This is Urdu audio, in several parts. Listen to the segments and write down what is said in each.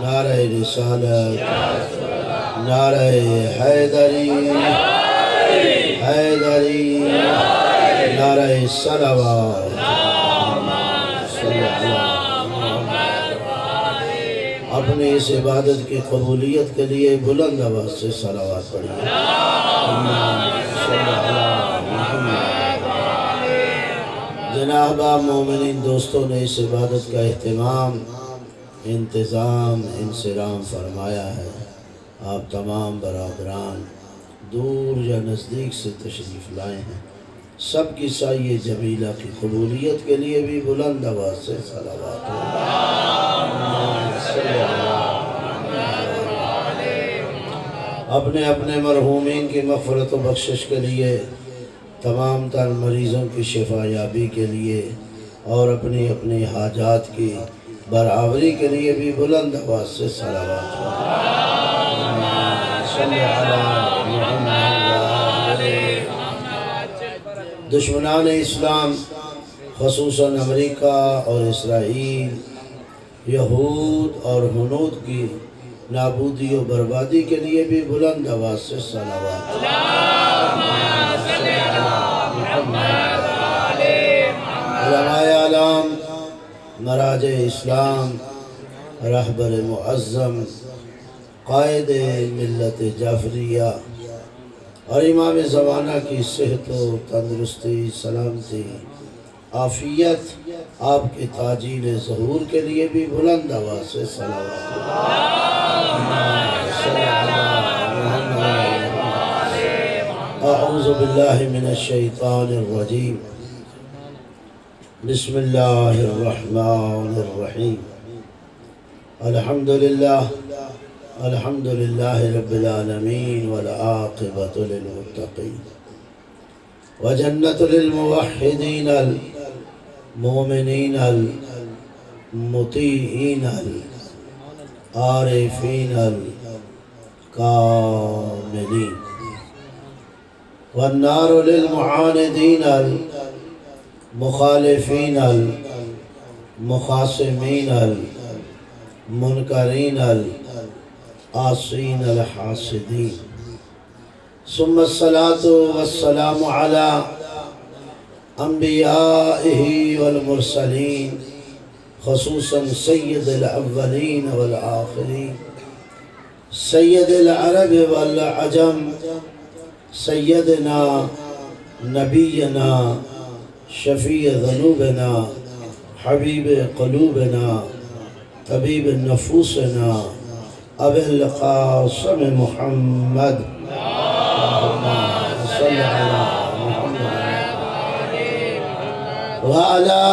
نعرہ رسالت، نعرہ حیدری، حیدری، نعرہ صلوات، اپنی اس عبادت کی قبولیت کے لیے بلند آواز سے صلوات پڑھیے۔ جناب مومنین دوستوں نے اس عبادت کا اہتمام، انتظام، انصرام فرمایا ہے۔ آپ تمام برادران دور یا نزدیک سے تشریف لائے ہیں، سب کی سایہ جمیلہ کی قبولیت کے لیے بھی بلند آواز سے صلوات ہو۔ اپنے اپنے مرحومین کی مغفرت و بخشش کے لیے، تمام تر مریضوں کی شفا یابی کے لیے اور اپنی اپنی حاجات کی برابری کے لیے بھی بلند آواز سے صلوات ہو۔ دشمنان اسلام خصوصاً امریکہ اور اسرائیل، یہود اور ہنود کی نابودی و بربادی کے لیے بھی بلند آواز سے صلوات۔ علماء اعلام، مراجع اسلام، رہبر معظم، قائد ملت جعفریہ اور امام زمانہ کی صحت و تندرستی، سلامتی، عافیت، آپ کے تاجیل ظہور کے لیے بھی بلند آواز سے صلوات۔ اعوذ باللہ من الشیطان الرجیم، بسم اللہ الرحمن الرحیم، الحمدللہ رب العالمین والعاقبۃ للمتقین وجنت للموحدین المؤمنین المطیعین العارفین الکاملین، والنار للمعاندین المخالفین المخاصمین المنکرین العاصین الحاسدین، ثم الصلاة والسلام على انبیائہ والمرسلین، خصوصاً سید الاولین والآخرین، سید العرب والعجم، سیدنا نبینا شفیع ذنوبنا حبیب قلوبنا طبیب نفوسنا ابی القاسم محمد صلی اللہ وعلى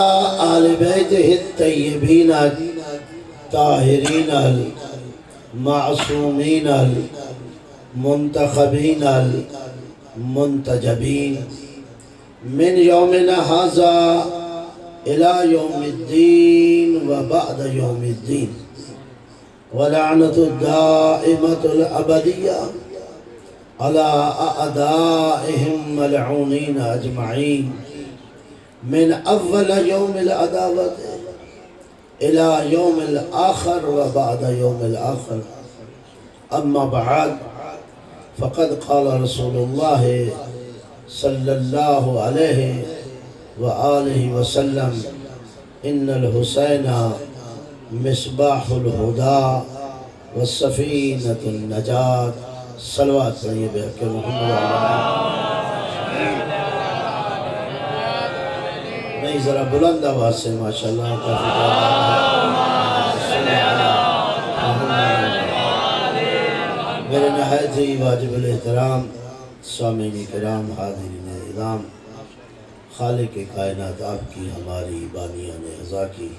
آل بیتہ الطیبین الطاہرین المعصومین المنتخبین المنتجبین، من یومنا ھذا الى یوم الدین وبعد یوم الدین، ولعنۃ الدائمۃ الابدیہ على اعدائهم ملعونین اجمعین، من اول یوم العداوۃ الى یوم الآخر وبعد یوم الآخر، اما بعد، فقد قال رسول اللہ صلی اللہ علیہ وآلہ وسلم، ان الحسین مصباح الہدی والسفینۃ النجاۃ۔ صلوات پڑھیے بحق محمد۔ نہیں ذرا بلند آواز سے ماشاءاللہ کافی میرے نہایت ہی واجب الاحترام سامعین کرام، حاضرین اعظام، خالق کائنات آپ کی ہماری بانیان اعضا کی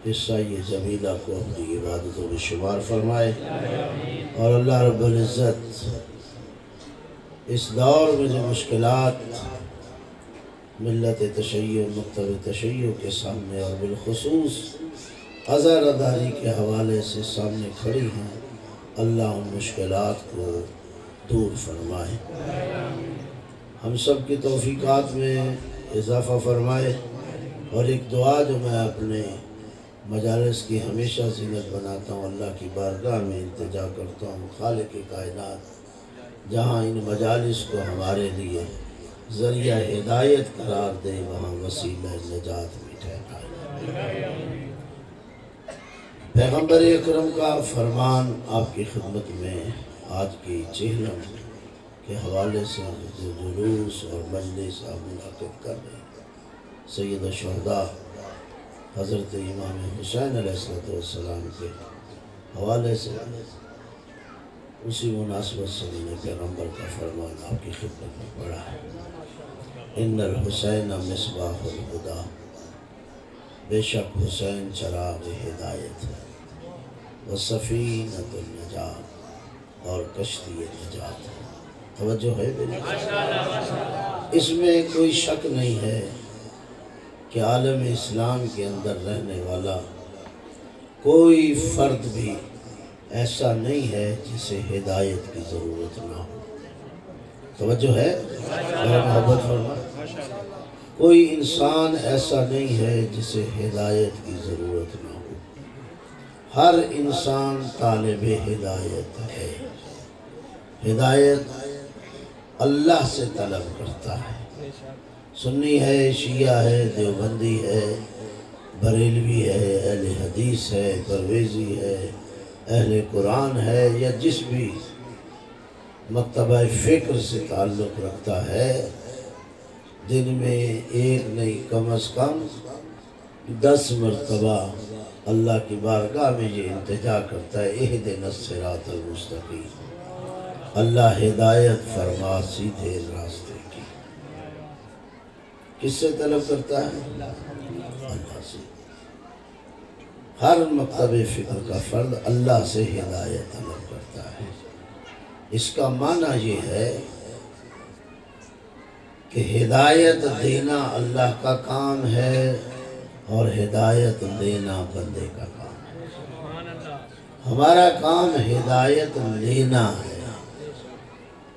حصہ یہ جمیلہ کو اپنی عبادتوں میں شمار فرمائے، اور اللہ رب العزت اس دور میں جو مشکلات ملت تشیع، مکتب تشیع کے سامنے اور بالخصوص عزاداری کے حوالے سے سامنے کھڑی ہیں، اللہ ان مشکلات کو دور فرمائے، ہم سب کی توفیقات میں اضافہ فرمائے۔ اور ایک دعا جو میں اپنے مجالس کی ہمیشہ زینت بناتا ہوں، اللہ کی بارگاہ میں التجا کرتا ہوں، خالق کائنات جہاں ان مجالس کو ہمارے لیے ذریعہ ہدایت قرار دے، وہاں وسیلہ نجات بھی ٹھہرائے۔ پیغمبر اکرم کا فرمان آپ کی خدمت میں آج کی چہلم کے حوالے سے جو جلوس اور مجلس آپ منعقد کر رہے ہیں، سید الشہداء حضرت امام حسین علیہ السلام کے حوالے سے، اسی مناسبت سے میں نے پیغمبر کا فرمان آپ کی خدمت میں پڑھا ہے۔ ان الحسین مصباح الہدیٰ، بے شک حسین چراغ ہدایت ہے، وسفینۃ النجات، اور کشتی نجات ہے۔ توجہ ہے میری؟ اس میں کوئی شک نہیں ہے کہ عالم اسلام کے اندر رہنے والا کوئی فرد بھی ایسا نہیں ہے جسے ہدایت کی ضرورت نہ ہو۔ توجہ ہے؟ میرا محبت فرما، کوئی انسان ایسا نہیں ہے جسے ہدایت کی ضرورت نہ ہو۔ ہر انسان طالب ہدایت ہے، ہدایت اللہ سے طلب کرتا ہے۔ سنی ہے، شیعہ ہے، دیوبندی ہے، بریلوی ہے، اہل حدیث ہے، پرویزی ہے، اہل قرآن ہے، یا جس بھی مکتبہ فکر سے تعلق رکھتا ہے، دن میں ایک نہیں کم از کم 10 مرتبہ اللہ کی بارگاہ میں یہ التجا کرتا ہے، اہدنا الصراط المستقیم، اللہ ہدایت فرما سیدھے راستے کی۔ کس سے طلب کرتا ہے؟ اللہ سے۔ ہر مکتب فکر کا فرد اللہ سے ہدایت طلب کرتا ہے۔ اس کا معنی یہ ہے کہ ہدایت دینا اللہ کا کام ہے اور ہدایت دینا بندے کا کام ہے۔ ہمارا کام ہدایت لینا ہے،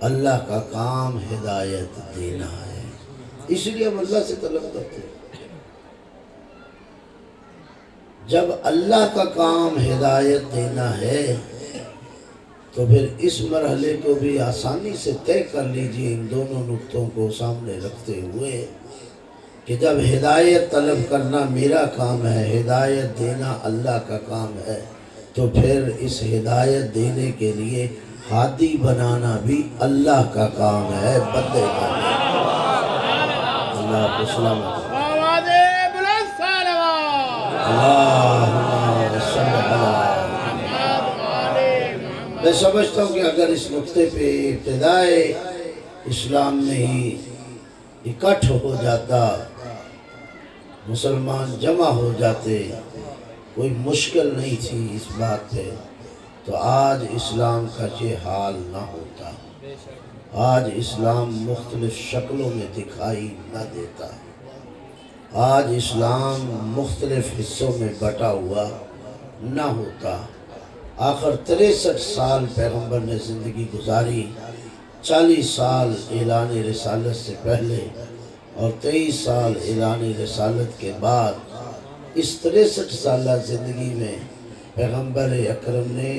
اللہ کا کام ہدایت دینا ہے، اس لیے ہم اللہ سے طلب کرتے ہیں۔ جب اللہ کا کام ہدایت دینا ہے تو پھر اس مرحلے کو بھی آسانی سے طے کر لیجئے، ان دونوں نقطوں کو سامنے رکھتے ہوئے کہ جب ہدایت طلب کرنا میرا کام ہے، ہدایت دینا اللہ کا کام ہے، تو پھر اس ہدایت دینے کے لیے ہادی بنانا بھی اللہ کا کام ہے، بندے کا نہیں۔ اللہ کو سلامت۔ میں سمجھتا ہوں کہ اگر اس نقطے پہ ابتدائے اسلام میں ہی اکٹھ ہو جاتا، مسلمان جمع ہو جاتے، کوئی مشکل نہیں تھی اس بات پہ، تو آج اسلام کا یہ حال نہ ہوتا۔ آج اسلام مختلف شکلوں میں دکھائی نہ دیتا، آج اسلام مختلف حصوں میں بٹا ہوا نہ ہوتا۔ آخر 63 سال پیغمبر نے زندگی گزاری، 40 سال اعلان رسالت سے پہلے اور 23 سال اعلان رسالت کے بعد۔ اس 63 سالہ زندگی میں پیغمبر اکرم نے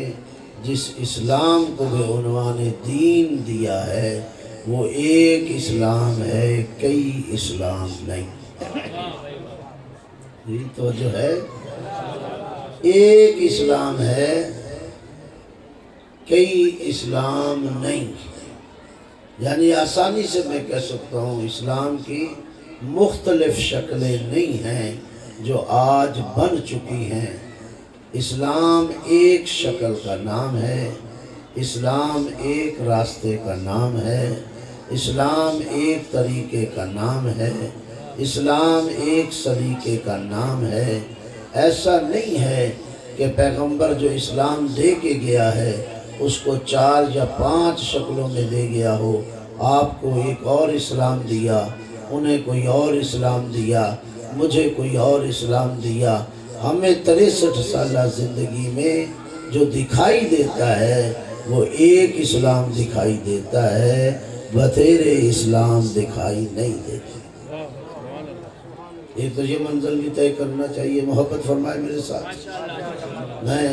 جس اسلام کو بھی عنوان دین دیا ہے، وہ ایک اسلام ہے، کئی اسلام نہیں۔ یہ تو جو ہے ایک اسلام ہے، کئی اسلام نہیں۔ یعنی آسانی سے میں کہہ سکتا ہوں اسلام کی مختلف شکلیں نہیں ہیں جو آج بن چکی ہیں۔ اسلام ایک شکل کا نام ہے، اسلام ایک راستے کا نام ہے، اسلام ایک طریقے کا نام ہے، اسلام ایک سلیقے کا نام ہے۔ ایسا نہیں ہے کہ پیغمبر جو اسلام دے کے گیا ہے اس کو 4 یا 5 شکلوں میں دے گیا ہو، آپ کو ایک اور اسلام دیا، انہیں کوئی اور اسلام دیا، مجھے کوئی اور اسلام دیا۔ ہمیں 63 سالہ زندگی میں جو دکھائی دیتا ہے وہ ایک اسلام دکھائی دیتا ہے، بتیرے اسلام دکھائی نہیں دیتے۔ ایک تو یہ منزل بھی طے کرنا چاہیے. محبت فرمائے میرے ساتھ. میں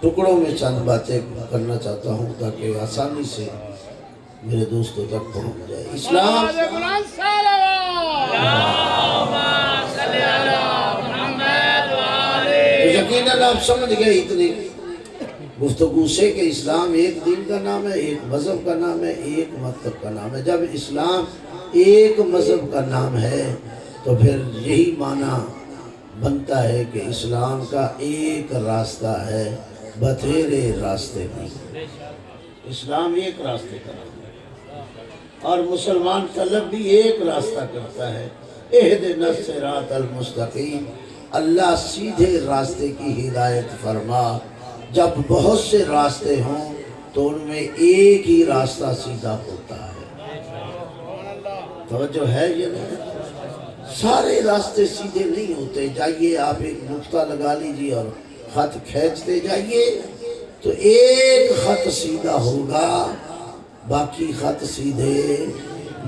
ٹکڑوں میں چند باتیں کرنا چاہتا ہوں تاکہ آسانی سے میرے دوستوں تک پہنچ جائے. اسلام یقیناً آپ سمجھ گئے اتنی گفتگو سے کہ اسلام ایک دین کا نام ہے، ایک مذہب کا نام ہے، ایک مکتب کا نام ہے. جب اسلام ایک مذہب کا نام ہے تو پھر یہی معنی بنتا ہے کہ اسلام کا ایک راستہ ہے، بتھیرے راستے نہیں. اسلام ایک راستے کا نام ہے اور مسلمان طلب بھی ایک راستہ کرتا ہے. اہدنا الصراط المستقیم، اللہ سیدھے راستے کی ہدایت فرما. جب بہت سے راستے ہوں تو ان میں ایک ہی راستہ سیدھا ہوتا ہے. توجہ ہے یہ نہیں؟ سارے راستے سیدھے نہیں ہوتے. جائیے آپ ایک نقطہ لگا لیجیے اور خط کھینچتے جائیے تو ایک خط سیدھا ہوگا، باقی خط سیدھے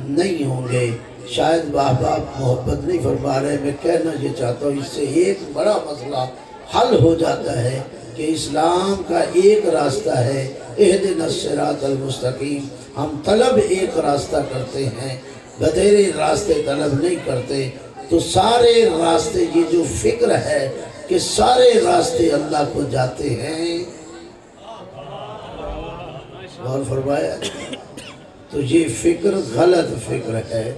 نہیں ہوں گے. شاید باپ محبت نہیں فرما رہے، میں کہنا یہ چاہتا ہوں اس سے ایک بڑا مسئلہ حل ہو جاتا ہے کہ اسلام کا ایک راستہ ہے، اہدنا الصراط المستقیم. ہم طلب ایک راستہ کرتے ہیں، بتھیرے راستے طلب نہیں کرتے. تو سارے راستے، یہ جو فکر ہے کہ سارے راستے اللہ کو جاتے ہیں، اور فرمایا تو یہ فکر غلط فکر ہے.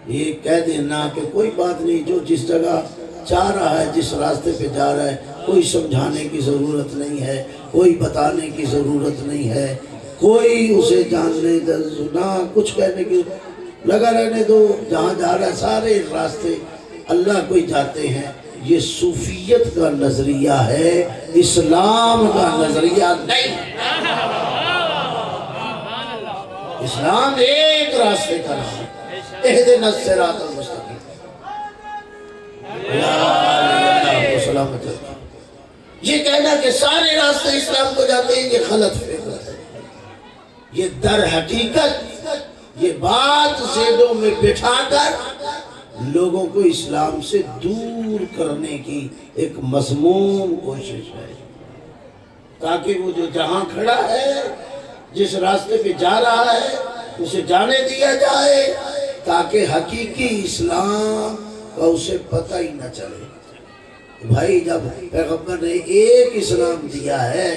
یہ کہہ دینا کہ کوئی بات نہیں، جو جس جگہ چاہ رہا ہے، جس راستے پہ جا رہا ہے، کوئی سمجھانے کی ضرورت نہیں ہے، کوئی بتانے کی ضرورت نہیں ہے، کوئی اسے جاننے نہ کچھ کہنے کی، لگا رہنے دو جہاں جا رہا ہے. سارے راستے اللہ کو ہی جاتے ہیں. یہ صوفیت کا نظریہ ہے، اسلام کا نظریہ نہیں. اسلام ایک راستے کا نام ہے، اہدنا الصراط المستقیم. یہ کہنا کہ سارے راستے اسلام کو جاتے ہیں، یہ غلط فکر ہے. یہ در حقیقت یہ بات ذہنوں میں بٹھا کر لوگوں کو اسلام سے دور کرنے کی ایک مذموم کوشش ہے، تاکہ وہ جو جہاں کھڑا ہے، جس راستے پہ جا رہا ہے، اسے جانے دیا جائے تاکہ حقیقی اسلام کا اسے پتہ ہی نہ چلے. بھائی جب پیغمبر نے ایک اسلام دیا ہے،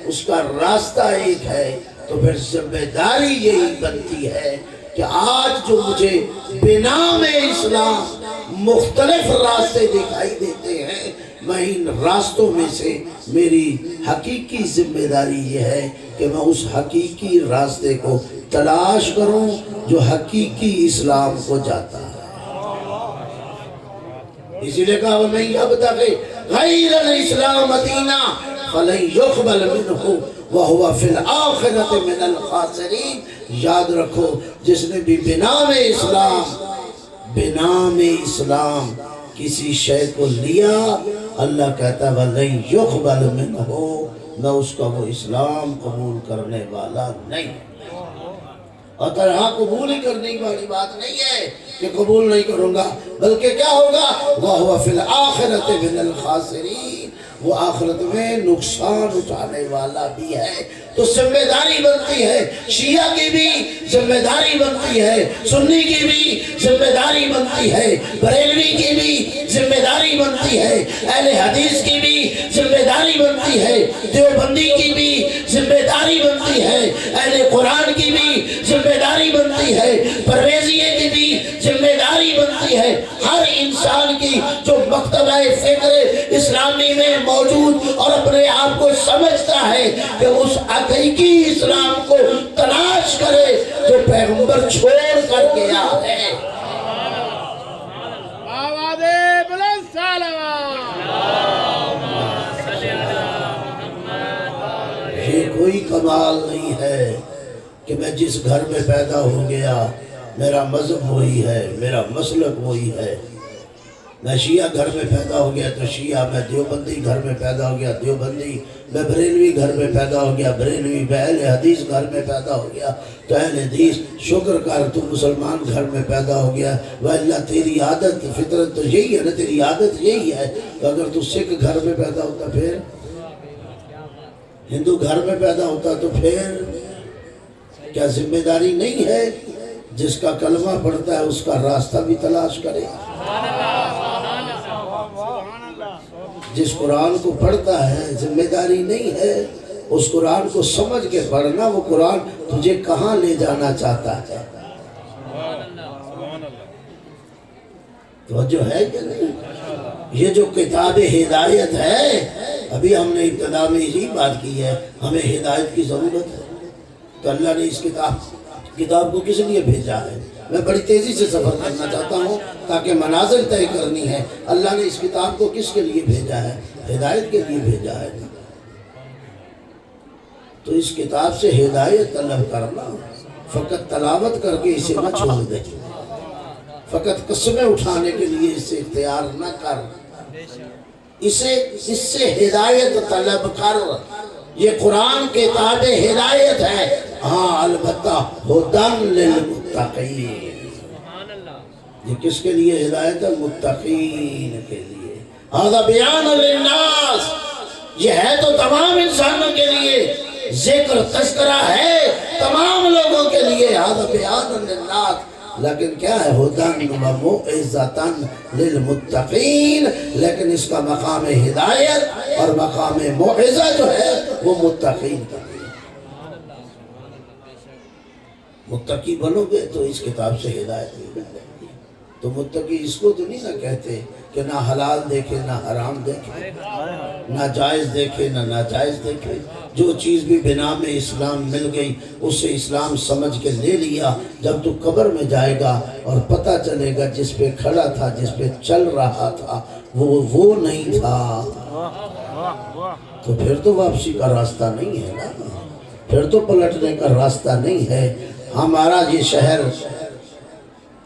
اس کا راستہ ایک ہے، تو پھر ذمہ داری یہی بنتی ہے کہ آج جو مجھے بنام اسلام مختلف راستے دکھائی دیتے ہیں، میں ان راستوں میں سے میری حقیقی ذمہ داری یہ ہے کہ میں اس حقیقی راستے کو تلاش کروں جو حقیقی اسلام کو جاتا ہے. اسی لئے کہا وَمَن يَبْتَغِ غَيْرَ الْإِسْلَامَ دِينًا فَلَن يُقْبَلَ مِنْهُ وَهُوَ فِي الْآخِرَةِ مِنَ الْخَاسِرِينَ. یاد رکھو، جس نے بھی بنام اسلام کسی شے کو لیا، اللہ کہتا ہے وَلَن يُقْبَلَ مِنْهُ، میں اس کا وہ اسلام قبول کرنے والا نہیں. اور طرح قبول ہی کرنے والی بات نہیں ہے کہ قبول نہیں کروں گا، بلکہ کیا ہوگا؟ وَهُوَ فِي الْآخِرَةِ مِنَ الْخَاسِرِينَ، وہ آخرت میں نقصان اٹھانے والا بھی ہے. تو ذمہ داری بنتی ہے، شیعہ کی بھی ذمہ داری بنتی ہے، سنی کی بھی ذمہ داری بنتی ہے، بریلوی کی بھی ذمہ داری بنتی ہے، اہل حدیث کی بھی ذمہ داری بنتی ہے، دیوبندی کی بھی ذمہ داری بنتی ہے، اہل قرآن کی بھی ذمہ داری بنتی ہے، پرویزیے کی بھی ذمہ داری بنتی ہے. ہر انسان کی جو مکتبہ فکر اسلامی میں موجود اور اپنے آپ کو سمجھتا ہے کہ اس حقیقی اسلام کو تلاش کرے جو پیغمبر چھوڑ کر گیا ہے. یہ کوئی کمال نہیں ہے کہ میں جس گھر میں پیدا ہو گیا میرا مذہب وہی ہے، میرا مسلک وہی ہے. میں شیعہ گھر میں پیدا ہو گیا تو شیعہ، میں دیوبندی گھر میں پیدا ہو گیا دیوبندی، میں بریلوی گھر میں پیدا ہو گیا بریلوی، میں اہل حدیث گھر میں پیدا ہو گیا تو اہل حدیث۔ شکر کر تو مسلمان گھر میں پیدا ہو گیا، واللہ تیری عادت فطرت تو یہی ہے نا، تیری عادت یہی ہے۔ تو اگر تو سکھ گھر میں پیدا ہوتا پھر، ہندو گھر میں پیدا ہوتا تو پھر کیا ذمہ داری نہیں ہے؟ جس کا کلمہ پڑھتا ہے اس کا راستہ بھی تلاش کرے، جس قرآن کو پڑھتا ہے ذمہ داری نہیں ہے اس قرآن کو سمجھ کے پڑھنا، وہ قرآن تجھے کہاں لے جانا چاہتا ہے۔ توجہ ہے کہ نہیں؟ یہ جو کتاب ہدایت ہے، ابھی ہم نے ابتدا میں یہی بات کی ہے، ہمیں ہدایت کی ضرورت ہے۔ تو اللہ نے اس کتاب کو کس لیے بھیجا ہے؟ میں بڑی تیزی سے سفر کرنا چاہتا ہوں تاکہ منازل طے کرنی ہے۔ اللہ نے اس کتاب کو کس کے لیے بھیجا ہے؟ ہدایت کے لیے بھیجا ہے۔ تو اس کتاب سے ہدایت طلب کرنا، فقط تلاوت کر کے اسے نہ چھوڑ دے، فقط قسمیں اٹھانے کے لیے اسے اختیار نہ کر، اس سے ہدایت طلب کر۔ یہ قرآن کتاب ہدایت ہے، ہاں البتہ ہدن للمتقین۔ یہ کس کے لیے ہدایت ہے؟ متقین کے لیے۔ ھذا بیان للناس، یہ ہے تو تمام انسانوں کے لیے، ذکر تذکرہ ہے تمام لوگوں کے لیے، ھذا بیان للناس، لیکن کیا ہے؟ ہدن و موعظۃ للمتقین، لیکن اس کا مقام ہدایت اور مقام موعظہ جو ہے وہ متقین کا ہے۔ متقی بنو گے تو اس کتاب سے ہدایت مل جائے گی۔ تو متقی اس کو تو نہیں نہ کہتے کہ نہ حلال دیکھے نہ حرام دیکھے، نہ جائز دیکھے نہ ناجائز دیکھے، جو چیز بھی بنا میں اسلام مل گئی اسے اسلام سمجھ کے لے لیا۔ جب تو قبر میں جائے گا اور پتہ چلے گا جس پہ کھڑا تھا، جس پہ چل رہا تھا، وہ نہیں تھا، تو پھر تو واپسی کا راستہ نہیں ہے نا، پھر تو پلٹنے کا راستہ نہیں ہے۔ ہمارا یہ شہر،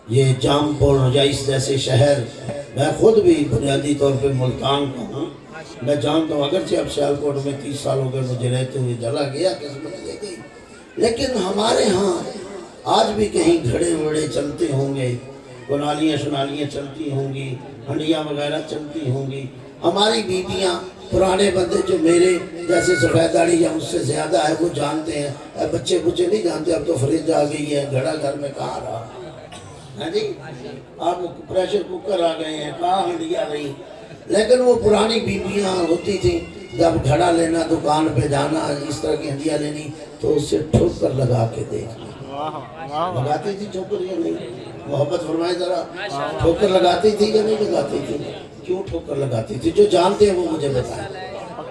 یہ جام پور رجائش جیسے شہر، میں خود بھی بنیادی طور پہ ملتان کا ہوں، میں جانتا ہوں، اگرچہ اب سیالکوٹ میں 30 سال ہو گئے مجھے رہتے ہوئے، چلا گیا قسمت لے گئی، لیکن ہمارے ہاں آج بھی کہیں گھڑے وڑے چلتے ہوں گے، کنالیاں شنالیاں چلتی ہوں گی، ہنڈیاں وغیرہ چلتی ہوں گی۔ ہماری بیویاں، پرانے بندے جو میرے جیسے سفید داڑھی یا اس سے زیادہ ہے وہ جانتے ہیں، بچے نہیں جانتے، اب تو فریج آ گئی ہے، گھڑا گھر میں کہاں رہا ہے جی، اب پریشر کوکر آ گئے ہیں، کہاں ہنڈیاں رہی، لیکن وہ پرانی بیویاں ہوتی تھیں، جب گھڑا لینا دکان پہ جانا اس طرح کی ہنڈیاں لینی تو اس سے ٹھوکر لگا کے دیکھنا، لگاتی تھی ٹھوکر یا نہیں؟ محبت فرمائے ذرا، ٹھوکر لگاتی تھی یا نہیں لگاتی تھی؟ کیوں ٹھوکر لگاتی تھی؟ جو جانتے ہیں وہ مجھے بتائیں،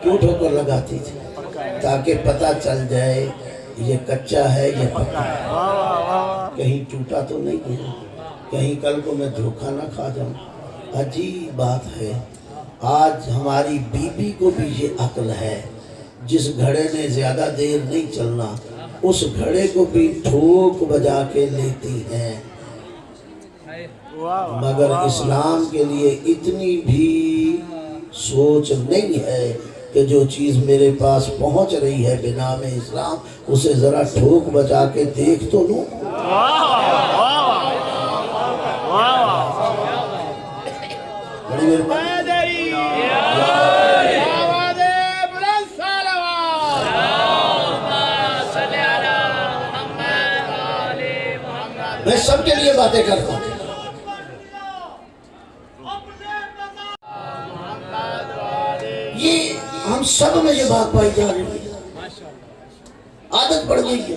کیوں ٹھوکر لگاتی تھی؟ تاکہ پتہ چل جائے یہ کچا ہے یہ پکا ہے، کہیں ٹوٹا تو نہیں ہے، کہیں کل کو میں دھوکہ نہ کھا جاؤں۔ عجیب بات ہے، آج ہماری بیوی کو بھی یہ عقل ہے، جس گھڑے نے زیادہ دیر نہیں چلنا اس گھڑے کو بھی ٹھوک بجا کے لیتی ہیں، مگر اسلام کے لیے اتنی بھی سوچ نہیں ہے کہ جو چیز میرے پاس پہنچ رہی ہے بنا میں اسلام، اسے ذرا ٹھوک بجا کے دیکھ تو لوں۔ بڑی مہربانی۔ میں سب کے لیے باتیں کرتا ہوں، یہ ہم سب میں یہ بات پائی جا رہی ہے، عادت پڑ گئی ہے۔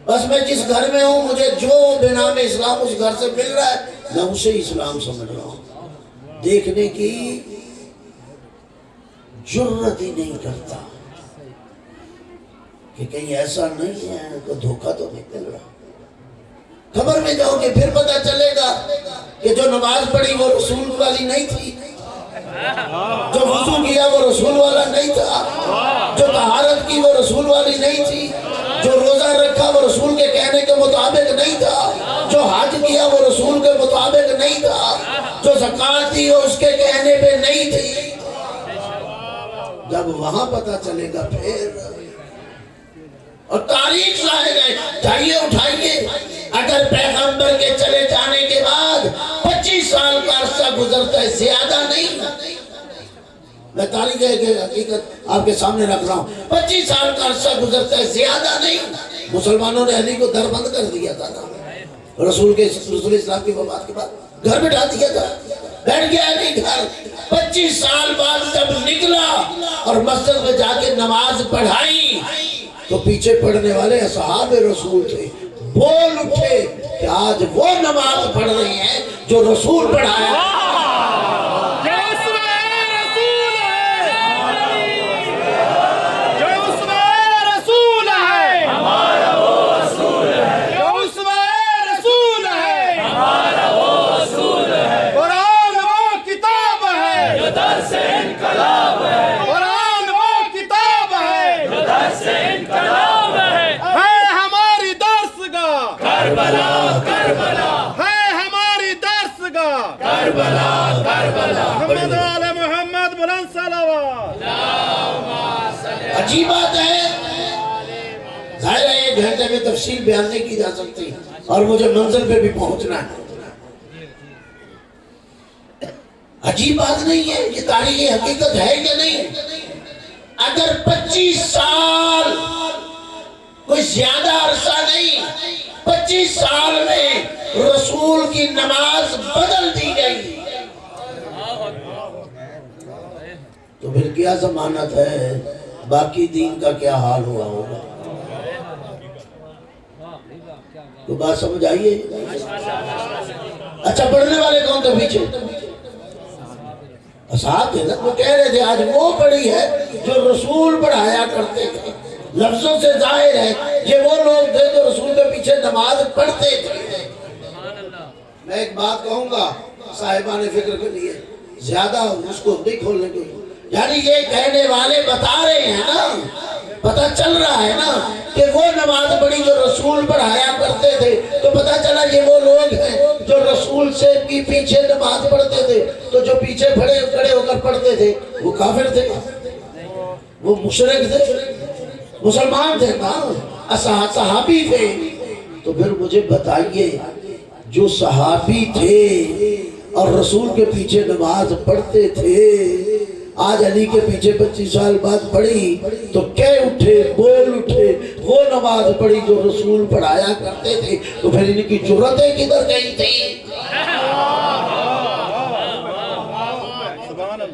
بس میں جس گھر میں ہوں مجھے جو بنام اسلام اس گھر سے مل رہا ہے میں اسے اسلام سمجھ رہا ہوں، دیکھنے کی جرت ہی نہیں کرتا کہ کہیں ایسا نہیں ہے تو دھوکہ تو نہیں مل رہا۔ خبر میں جاؤ گے پھر پتہ چلے گا کہ جو نماز پڑھی وہ رسول والی نہیں تھی، جو وضو کیا وہ رسول والا نہیں تھا، جو طہارت کی وہ رسول والی نہیں تھی، جو روزہ رکھا وہ رسول کے کہنے کے مطابق نہیں تھا، جو حج کیا وہ رسول کے مطابق نہیں تھا، جو زکات دی اس کے کہنے پہ نہیں تھی. جب وہاں پتہ چلے گا پھر. اور تاریخ ظاہر ہے. چاہیے اٹھائیے. اگر پیغمبر کے چلے جانے کے بعد 25 سال کا عرصہ گزرتا ہے، زیادہ نہیں. میں تاریخ ہے حقیقت آپ کے سامنے رکھ رہا ہوں. 25 سال کا عرصہ گزرتا ہے، زیادہ نہیں. مسلمانوں نے علی کو در بند کر دیا تھا نا. رسول اسلام کی وفات کے بعد گھر بٹھا دیا تھا. بیٹھ گیا علی گھر. 25 سال بعد جب نکلا اور مسجد میں جا کے نماز پڑھائی تو پیچھے پڑھنے والے اصحاب رسول تھے. بول اٹھے کہ آج وہ نماز پڑھ رہی ہیں جو رسول پڑھایا. عجیب بات ہے. ظاہر ہے ایک گھنٹے میں تفصیل بیان نہیں کی جا سکتی اور مجھے منزل پہ بھی پہنچنا ہے. عجیب بات نہیں ہے. یہ تاریخی حقیقت ہے کہ نہیں؟ اگر 25 سال کوئی زیادہ عرصہ نہیں، 25 سال میں رسول کی نماز بدل دی گئی تو پھر کیا ضمانت ہے باقی دین کا کیا حال ہوا ہوگا؟ تو بات سمجھ آئیے. اچھا پڑھنے والے کون تھے پیچھے؟ اصحاب تھے نا. وہ کہہ رہے تھے آج وہ پڑھی ہے جو رسول پڑھایا کرتے تھے. لفظوں سے ظاہر ہے یہ وہ لوگ تھے جو رسول کے پیچھے نماز پڑھتے تھے. میں ایک بات کہوں گا صاحبان فکر کے لیے، زیادہ اس کو نہیں کھولنے کے. یعنی یہ کہنے والے بتا رہے ہیں نا، پتہ چل رہا ہے نا کہ وہ نماز پڑھی جو رسول پڑھایا کرتے تھے. تو پتہ چلا یہ وہ لوگ ہیں جو رسول سے کی پیچھے نماز پڑھتے تھے. تو جو پیچھے کھڑے ہو کر پڑھتے تھے وہ کافر تھے، وہ مشرک تھے، مسلمان تھے نا، صحابی تھے. تو پھر مجھے بتائیے جو صحابی تھے اور رسول کے پیچھے نماز پڑھتے تھے، آج علی کے پیچھے 25 سال بعد پڑھی تو کہہ اٹھے، بول اٹھے وہ نماز پڑھی جو رسول پڑھایا کرتے تھے. تو پھر ان کی جرتیں کدھر گئی تھی؟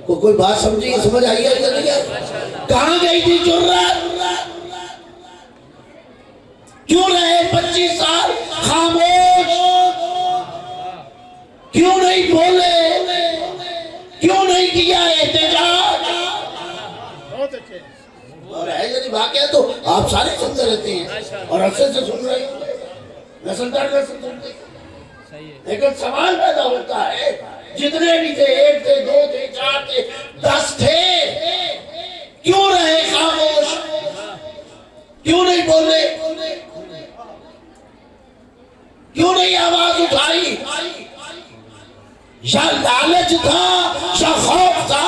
کوئی بات سمجھیے، سمجھ آئی ہے کہ نہیں؟ کہاں گئی تھی جرت؟ کیوں رہے 25 سال خاموش؟ کیوں نہیں بولے؟ کیوں نہیں کیا احتجاج؟ اور ہے یعنی واقعہ تو آپ سارے سنتے رہتے ہیں اور عرصے سے سن رہے ہیں. نسل در نسل سنتے ہیں. لیکن سوال پیدا ہوتا ہے جتنے بھی تھے، 1 تھے، 2 تھے، 4 تھے، 10 تھے، کیوں رہے خاموش؟ کیوں نہیں بولے؟ کیوں نہیں آواز اٹھائی؟ یا لالچ تھا یا خوف تھا؟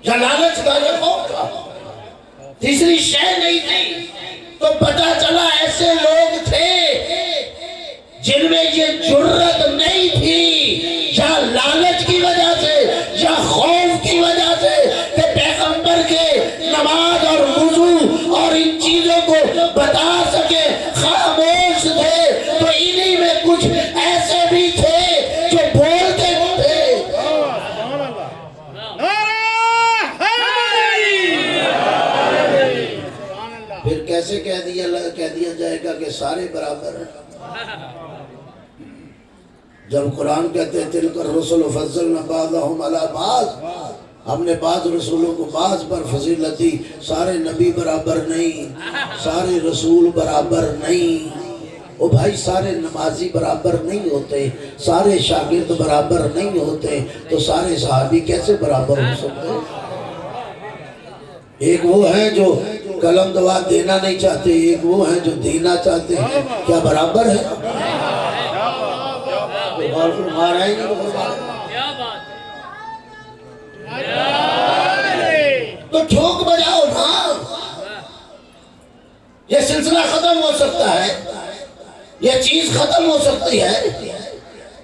یا لالچ تھا یا خوف تھا؟ تیسری شے نہیں تھی. تو پتہ چلا ایسے لوگ تھے جن میں یہ جرت نہیں تھی، یا لالچ کی وجہ سے یا خوف کی وجہ سے کہ پیغمبر کے نماز اور وضو اور ان چیزوں کو بتا سکے، خاموش تھے. تو انہی میں کچھ ایسے بھی تھے جو بولتے تھے. پھر کیسے کہہ دیا جائے گا کہ سارے برابر ہیں؟ جب قرآن کہتے ہیں تلک الرسل فضلنا بعضهم علی بعض، ہم نے بعض رسولوں کو بعض پر فضیلت دی. سارے نبی برابر نہیں، سارے رسول برابر نہیں. او بھائی سارے نمازی برابر نہیں ہوتے، سارے شاگرد برابر نہیں ہوتے. تو سارے صحابی کیسے برابر ہو سکتے؟ ایک وہ ہیں جو قلم دوا دینا نہیں چاہتے، ایک وہ ہیں جو دینا چاہتے ہیں. کیا برابر ہے؟ غور فرما رہے ہیں تو ٹھوک بجاؤ نا، یہ سلسلہ ختم ہو سکتا ہے، یہ چیز ختم ہو سکتی ہے۔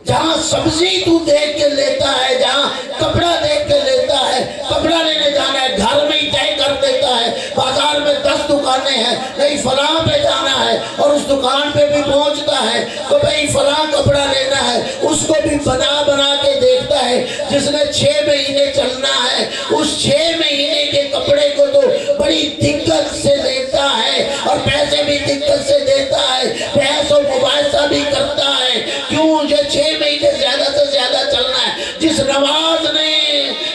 جہاں سبزی تو دیکھ کے لیتا ہے، جہاں کپڑا دیکھ کے لیتا ہے، کپڑا لینے جانا ہے گھر میں ہی طے کر دیتا ہے، بازار میں 10 دکانیں ہیں، نہیں فلاں پہ جانا ہے، اور اس دکان پہ بھی پہنچتا ہے تو بھئی فلاں کپڑا لینا ہے، اس کو بھی بنا کے دیکھتا ہے۔ جس نے 6 مہینے چلنا ہے، اس 6 مہینے کے کپڑے کو تو بڑی دقت سے لیتا ہے، اور پیسے بھی دقت سے دیتا ہے، بحث و مباحثہ بھی کرتا ہے۔ کیوں؟ یہ 6 مہینے زیادہ سے زیادہ چلنا ہے۔ جس نماز نے،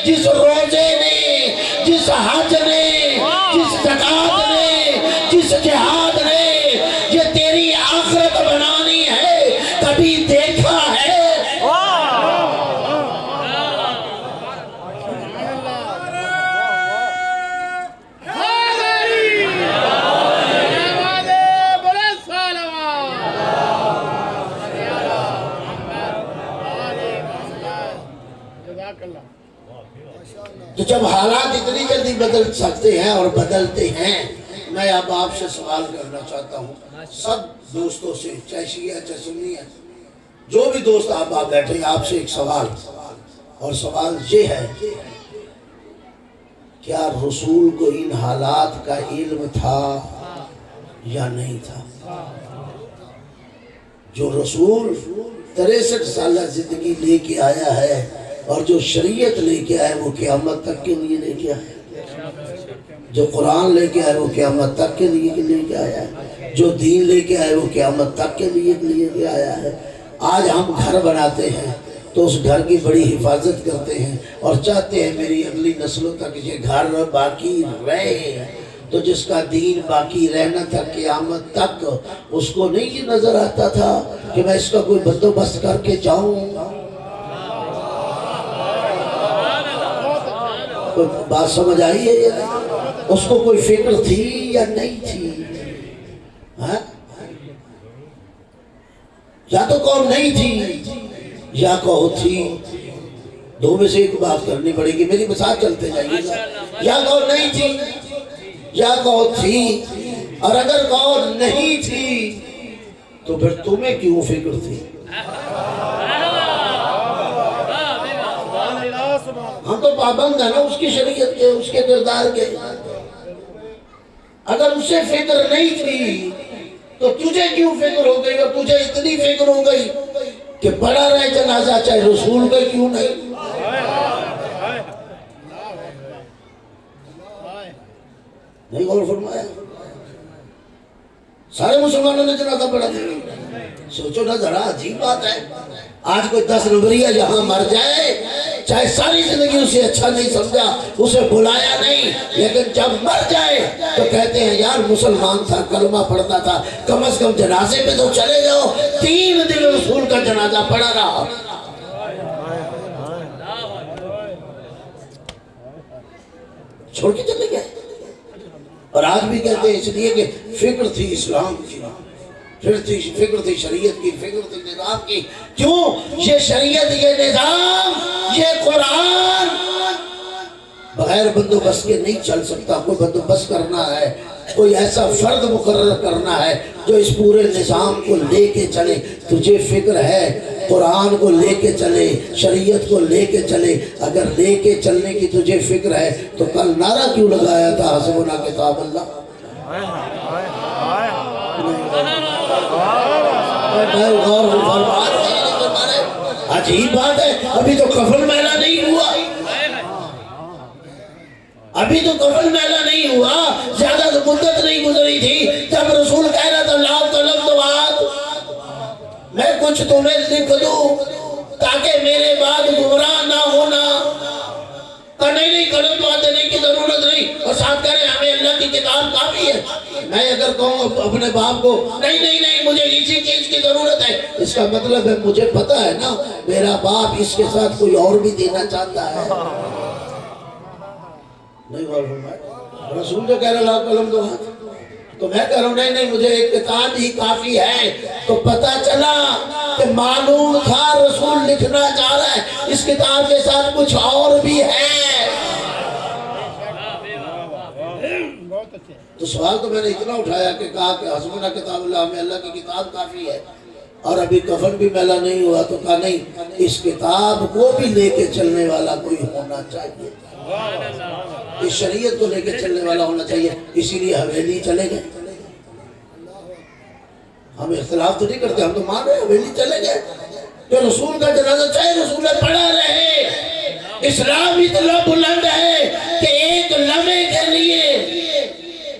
جس روزے نے، جس حج نے، جس زکوٰۃ نے، جس جہاد نے یہ تیری آخرت بنانی ہے، کبھی دیکھا ہے؟ تو جب حالات اتنی جلدی بدل سکتے ہیں اور بدلتے ہیں، میں اب آپ سے سوال کرنا چاہتا ہوں، سب دوستوں سے، چاہے شیعہ چاہے سنی ہے، جو بھی دوست آپ بیٹھے ہیں، آپ سے ایک سوال، اور سوال یہ ہے، کیا رسول کو ان حالات کا علم تھا یا نہیں تھا؟ جو رسول 63 سالہ زندگی لے کے آیا ہے، اور جو شریعت لے کے آئے وہ قیامت تک کے لیے لے کے آیا، جو قرآن لے کے آئے وہ قیامت تک کے لیے لے کے آیا ہے، جو دین لے کے آئے وہ قیامت تک کے لیے لے کے آیا ہے۔ آج ہم گھر بناتے ہیں تو اس گھر کی بڑی حفاظت کرتے ہیں، اور چاہتے ہیں میری اگلی نسلوں تک یہ گھر باقی رہے۔ تو جس کا دین باقی رہنا تھا قیامت تک، اس کو نہیں یہ نظر آتا تھا کہ میں اس کا کوئی بندوبست کر کے جاؤں؟ بات سمجھ آئی ہے یہ؟ اس کو کوئی فکر تھی یا نہیں تھی؟ یا تو کہو نہیں تھی یا کہو تھی، دو میں سے ایک بات کرنی پڑے گی، میری مثال چلتے جائیے گا۔ یا کہو نہیں تھی یا کہو تھی، اور اگر کہو نہیں تھی تو پھر تمہیں کیوں فکر تھی؟ ہم تو پابند ہیں نا اس کی شریعت کے، اس کے کردار کے۔ اگر اسے فکر نہیں تھی تو تجھے کیوں فکر ہو گئی، اور تجھے اتنی فکر ہو گئی کہ پڑا رہے جنازہ چاہے رسول کا کیوں نہیں؟ نہیں غور فرمایا؟ سارے مسلمانوں نے جنازہ پڑھا دیا۔ سوچو نا ذرا، عجیب بات ہے، آج کوئی 10 نمبریہ یہاں مر جائے، چاہے ساری زندگی اسے اچھا نہیں سمجھا، اسے بلایا نہیں، لیکن جب مر جائے تو کہتے ہیں یار مسلمان تھا، کلمہ پڑھتا تھا، کم از کم جنازے پہ تو چلے جاؤ۔ 3 دن رسول کا جنازہ پڑھا رہا، چھوڑ کے چلے گئے۔ اور آج بھی کہتے ہیں اس لیے کہ فکر تھی اسلام کی، فکر تھی شریعت کی، فکر تھی نظام کی۔ کیوں؟ یہ شریعت، یہ نظام، یہ قرآن بغیر بندوبست کے نہیں چل سکتا۔ کوئی بندوبست کرنا ہے، کوئی ایسا فرد مقرر کرنا ہے جو اس پورے نظام کو لے کے چلے۔ تجھے فکر ہے قرآن کو لے کے چلے، شریعت کو لے کے چلے، اگر لے کے چلنے کی تجھے فکر ہے تو کل نعرہ کیوں لگایا تھا حسبنا کتاب اللہ؟ عجیب بات ہے، ابھی تو کفن میلہ نہیں ہوا، ابھی تو کفن میلہ نہیں ہوا، زیادہ تو مدت نہیں گزری تھی جب رسول کہہ رہا تھا لا طلب دوات، میں کچھ تمہیں لکھ دوں تاکہ میرے بعد گمراہ نہ ہونا۔ نہیں غلط بات دینے کی ضرورت نہیں، اور ساتھ کہہ رہے ہیں ہمیں اللہ کی کتاب کافی ہے۔ میں اگر کہوں اپنے باپ کو نہیں مجھے اسی چیز کی ضرورت ہے، اس کا مطلب ہے مجھے پتا ہے نا میرا باپ اس کے ساتھ کوئی اور بھی دینا چاہتا ہے۔ نہیں رسول جو کہہ رہے لا قلم دو ہاتھ، تو میں کہہ رہا ہوں نہیں مجھے ایک کتاب ہی کافی ہے۔ تو پتا چلا کہ معلوم تھا رسول لکھنا چاہ رہا ہے اس کتاب کے ساتھ کچھ اور بھی ہے۔ تو سوال تو میں نے اتنا اٹھایا کہ کہا کہ حسبنا کتاب اللہ، ہمیں اللہ کی کتاب کافی ہے، اور ابھی کفن بھی میلا نہیں ہوا، تو کہا نہیں، اس کتاب کو بھی لے کے چلنے والا کوئی ہونا چاہیے، اس شریعت کو لے کے چلنے والا ہونا چاہیے۔ اسی لیے حویلی چلے گئے۔ ہم اختلاف تو نہیں کرتے، ہم تو مان رہے ہیں حویلی چلے گئے کہ رسول کا جنازہ چاہے رسول پڑھا رہے۔ اسلام اتنا بلند ہے کہ ایک لمحے کے لیے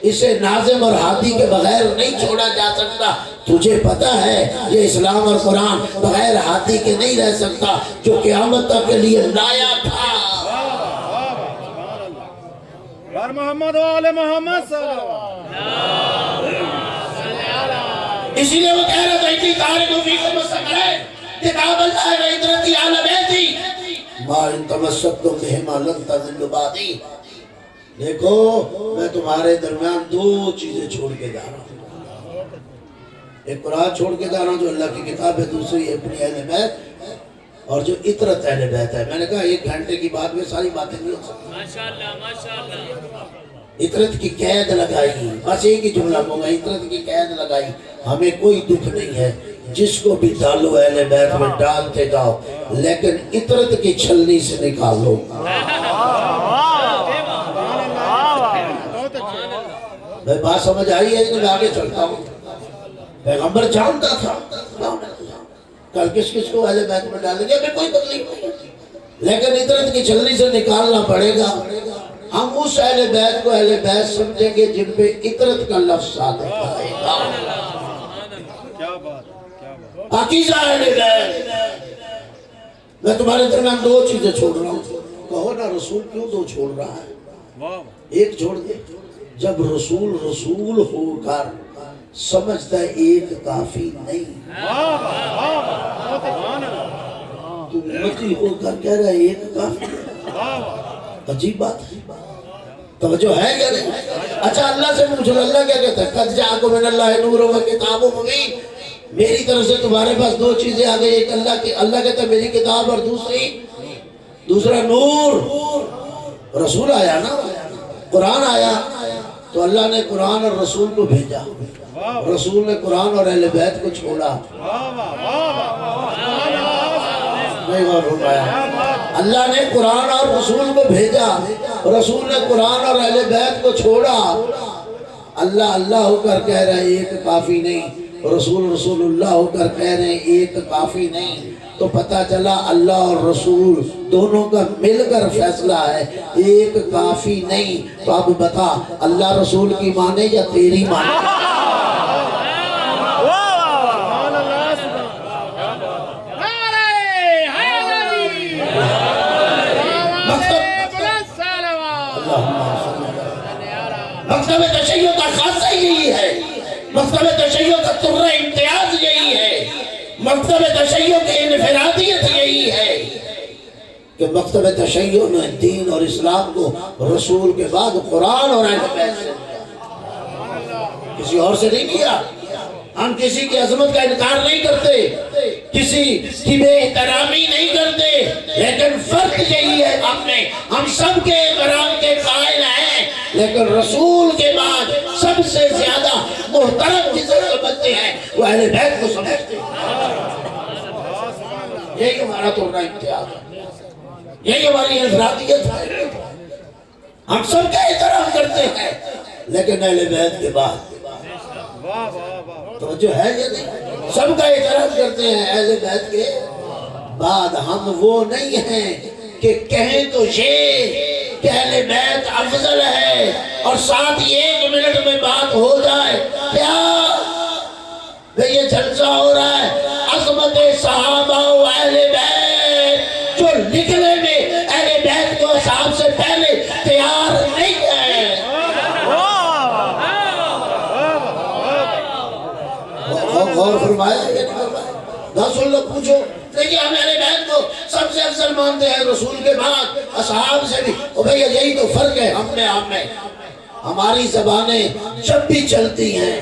اسے ناظم اور ہادی کے بغیر نہیں چھوڑا جا سکتا۔ تجھے پتا ہے یہ اسلام اور قرآن بغیر ہادی کے نہیں رہ سکتا جو قیامت تک کے لیے لایا تھا۔ محمد و آل محمد صلی اللہ اسی لیے وہ کہہ رہا تھا اتنی تاریخ و فیکم مستقلین کتاب اللہ و عطرتی آل بیتی ما ان تمسکتم بہما لن تضلوا بعدی۔ دیکھو میں تمہارے درمیان دو چیزیں چھوڑ کے جا رہا ہوں، ایک قرآن چھوڑ کے جا رہا ہوں جو اللہ کی کتاب ہے، دوسری اپنی اہل بیت اور جو عطرت اہل بیت ہے۔ میں نے کہا ایک گھنٹے کی بات میں ساری باتیں نہیں ہو سکتی۔ ماشاءاللہ ماشاءاللہ۔ عطرت کی قید لگائی، بس ایک ہی جملہ ہوگا، عطرت کی قید لگائی۔ ہمیں کوئی دکھ نہیں ہے، جس کو بھی ڈالو اہل بیت میں ڈالتے جاؤ، لیکن عطرت کی چھلنی سے نکالو۔ میں بات سمجھ آئی ہے، میں آگے چلتا ہوں۔ پیغمبر جانتا تھا کل کس کس کو اہل بیت میں ڈالیں گے، ہمیں کوئی تکلیف نہیں، لیکن عطرت کی چھلنی سے نکالنا پڑے گا۔ ہم اس اہل بیت کو اہل بیت سمجھیں گے جن پہ عطرت کا لفظ صادق آئے گا۔ پاکیزہ اہل بیت۔ میں تمہارے درمیان دو چیزیں چھوڑ رہا ہوں، کہو نا رسول کیوں دو چھوڑ رہا ہے؟ ایک چھوڑ دے، جب رسول رسول ہو کر سمجھتا ہے ایک کافی نہیں، تو امتی ہو کر کہہ رہا ہے ایک کافی نہیں، عجیب بات ہے، توجہ ہے کیا نہیں؟ اچھا اللہ سے پوچھو، اللہ کیا کہتا ہے؟ قد جاءکم من اللہ نور و کتاب مبین، میری طرف سے تمہارے پاس دو چیزیں آ گئی، ایک اللہ کہتا ہے میری کتاب، اور دوسرا نور۔ رسول آیا نا، قرآن آیا، تو اللہ نے قرآن اور رسول کو بھیجا، رسول نے قرآن اور اہل بیت کو چھوڑا۔ نہیں غور ہو پایا؟ اللہ نے قرآن اور رسول کو بھیجا، رسول نے قرآن اور اہل بیت کو چھوڑا۔ اللہ اللہ ہو کر کہہ رہے ہیں ایک کافی نہیں، رسول رسول اللہ ہو کر کہہ رہے ہیں ایک کافی نہیں، تو پتہ چلا اللہ اور رسول دونوں کا مل کر فیصلہ ہے ایک کافی نہیں۔ تو اب بتا اللہ رسول کی مانے یا تیری مانے؟ مکتب تشیع کا خاصہ یہی ہے، مکتب تشیع کا ترہ امتیاز یہی ہے، مکتب تشیع کی انفرادیت یہی ہے کہ مکتب تشیع نے دین اور اسلام کو رسول کے بعد قرآن اور اہل بیت سے کسی اور سے نہیں کیا۔ ہم کسی کی عظمت کا انکار نہیں کرتے، کسی کی بے احترامی نہیں کرتے، لیکن فرق یہی ہے ہم سب کے احترام کے قائل ہیں، لیکن رسول کے بعد سب سے زیادہ محترم جسے سمجھتے ہیں وہ اہل بیت کو سمجھتے ہیں۔ یہی ہمارا توڑنا امتیاز ہے، یہی ہماری انفرادیت ہے۔ ہم سب کا احترام کرتے ہیں، لیکن اہل بیت کے بعد توجہ ہے یہ نہیں، سب کا احترام کرتے ہیں، اہل بیت کے بعد ہم وہ نہیں ہیں کہ کہیں تو یہ کہ اہل بیت افضل ہے اور ساتھ ایک منٹ میں بات ہو جائے۔ کیا یہ جلسہ ہو رہا ہے عظمت صحابہ و اہل بیت جو لکھنے میں اہل بیت کو صاحب سے پہلے تیار نہیں ہے۔ غور فرمایا یا نہیں فرمایا؟ دس لوگ پوچھو، لیکن ہم اہل بیت کو سب سے افضل مانتے ہیں رسول کے بعد، اصحاب سے بھی۔ اور بھئی یہی تو فرق ہے ہم میں ہماری زبانیں جب بھی چلتی ہیں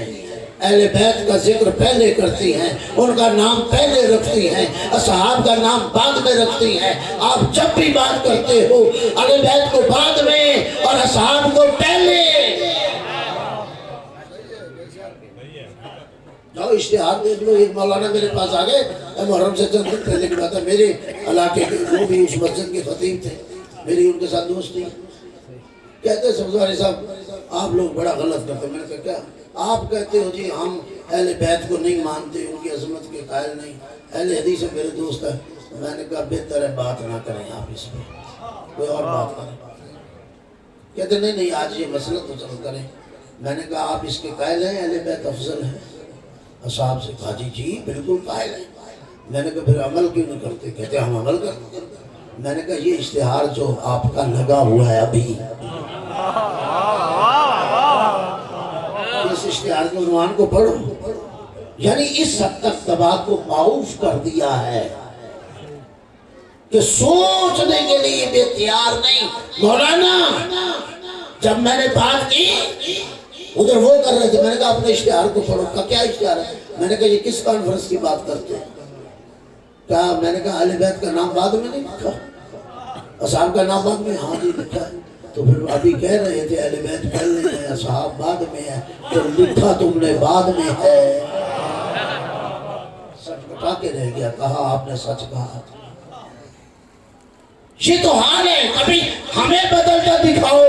اہل بیت کا ذکر پہلے کرتی ہیں، ان کا نام پہلے رکھتی ہیں، اصحاب کا نام بعد میں رکھتی ہیں۔ آپ جب بھی بات کرتے ہو اہل بیت کو بعد میں اور اصحاب کو پہلے۔ جاؤ اشتہار دیکھ لو۔ ایک مولانا میرے پاس آ گئے، محرم سے چند دن پہلے کی بات ہے، میرے علاقے کے وہ بھی اس مسجد کے خطیب تھے، میری ان کے ساتھ دوستی۔ کہتے ہیں سبزواری صاحب آپ لوگ بڑا غلط کرتے ہیں۔ میں نے کہا کیا؟ آپ کہتے ہو جی ہم اہل بیت کو نہیں مانتے، ان کی عظمت کے قائل نہیں، اہل حدیث ہے میرے دوست ہے۔ میں نے کہا بہتر ہے بات نہ کریں آپ اس پہ، کوئی اور بات کریں۔ کہتے نہیں نہیں آج یہ مسئلہ تو چل کریں۔ میں نے کہا آپ اس کے قائل ہیں اہل بیت افضل ہیں؟ اصحاب سے کہا جی بالکل قائل ہیں۔ میں نے کہا پھر عمل کیوں نہیں کرتے؟ کہتے ہم عمل کرتے۔ میں نے کہا یہ اشتہار جو آپ کا لگا ہوا ہے ابھی، اس اشتہار کے عنوان کو پڑھو، یعنی اس حد تک تباہ کو معاف کر دیا ہے کہ سوچنے کے لیے بھی تیار نہیں۔ مولانا جب میں نے بات کی ادھر وہ کر رہے تھے، میں نے کہا اپنے اشتہار کو پڑھو۔ کا کیا اشتہار ہے؟ میں نے کہا یہ کس کانفرنس کی بات کرتے ہیں؟ کہا میں نے کہا اہل بیت کا نام بعد میں نہیں لکھا، اصحاب کا نام بعد میں؟ ہاں جی لکھا ہے۔ تو پھر ابھی کہہ رہے تھے اہل بیت پہلے ہیں اصحاب بعد میں ہے، تو لکھا تم نے بعد میں ہے۔ سچ بتا کے رہ گیا، کہا آپ نے سچ کہا۔ یہ تو حال ہے، کبھی ہمیں بدلتا دکھاؤ۔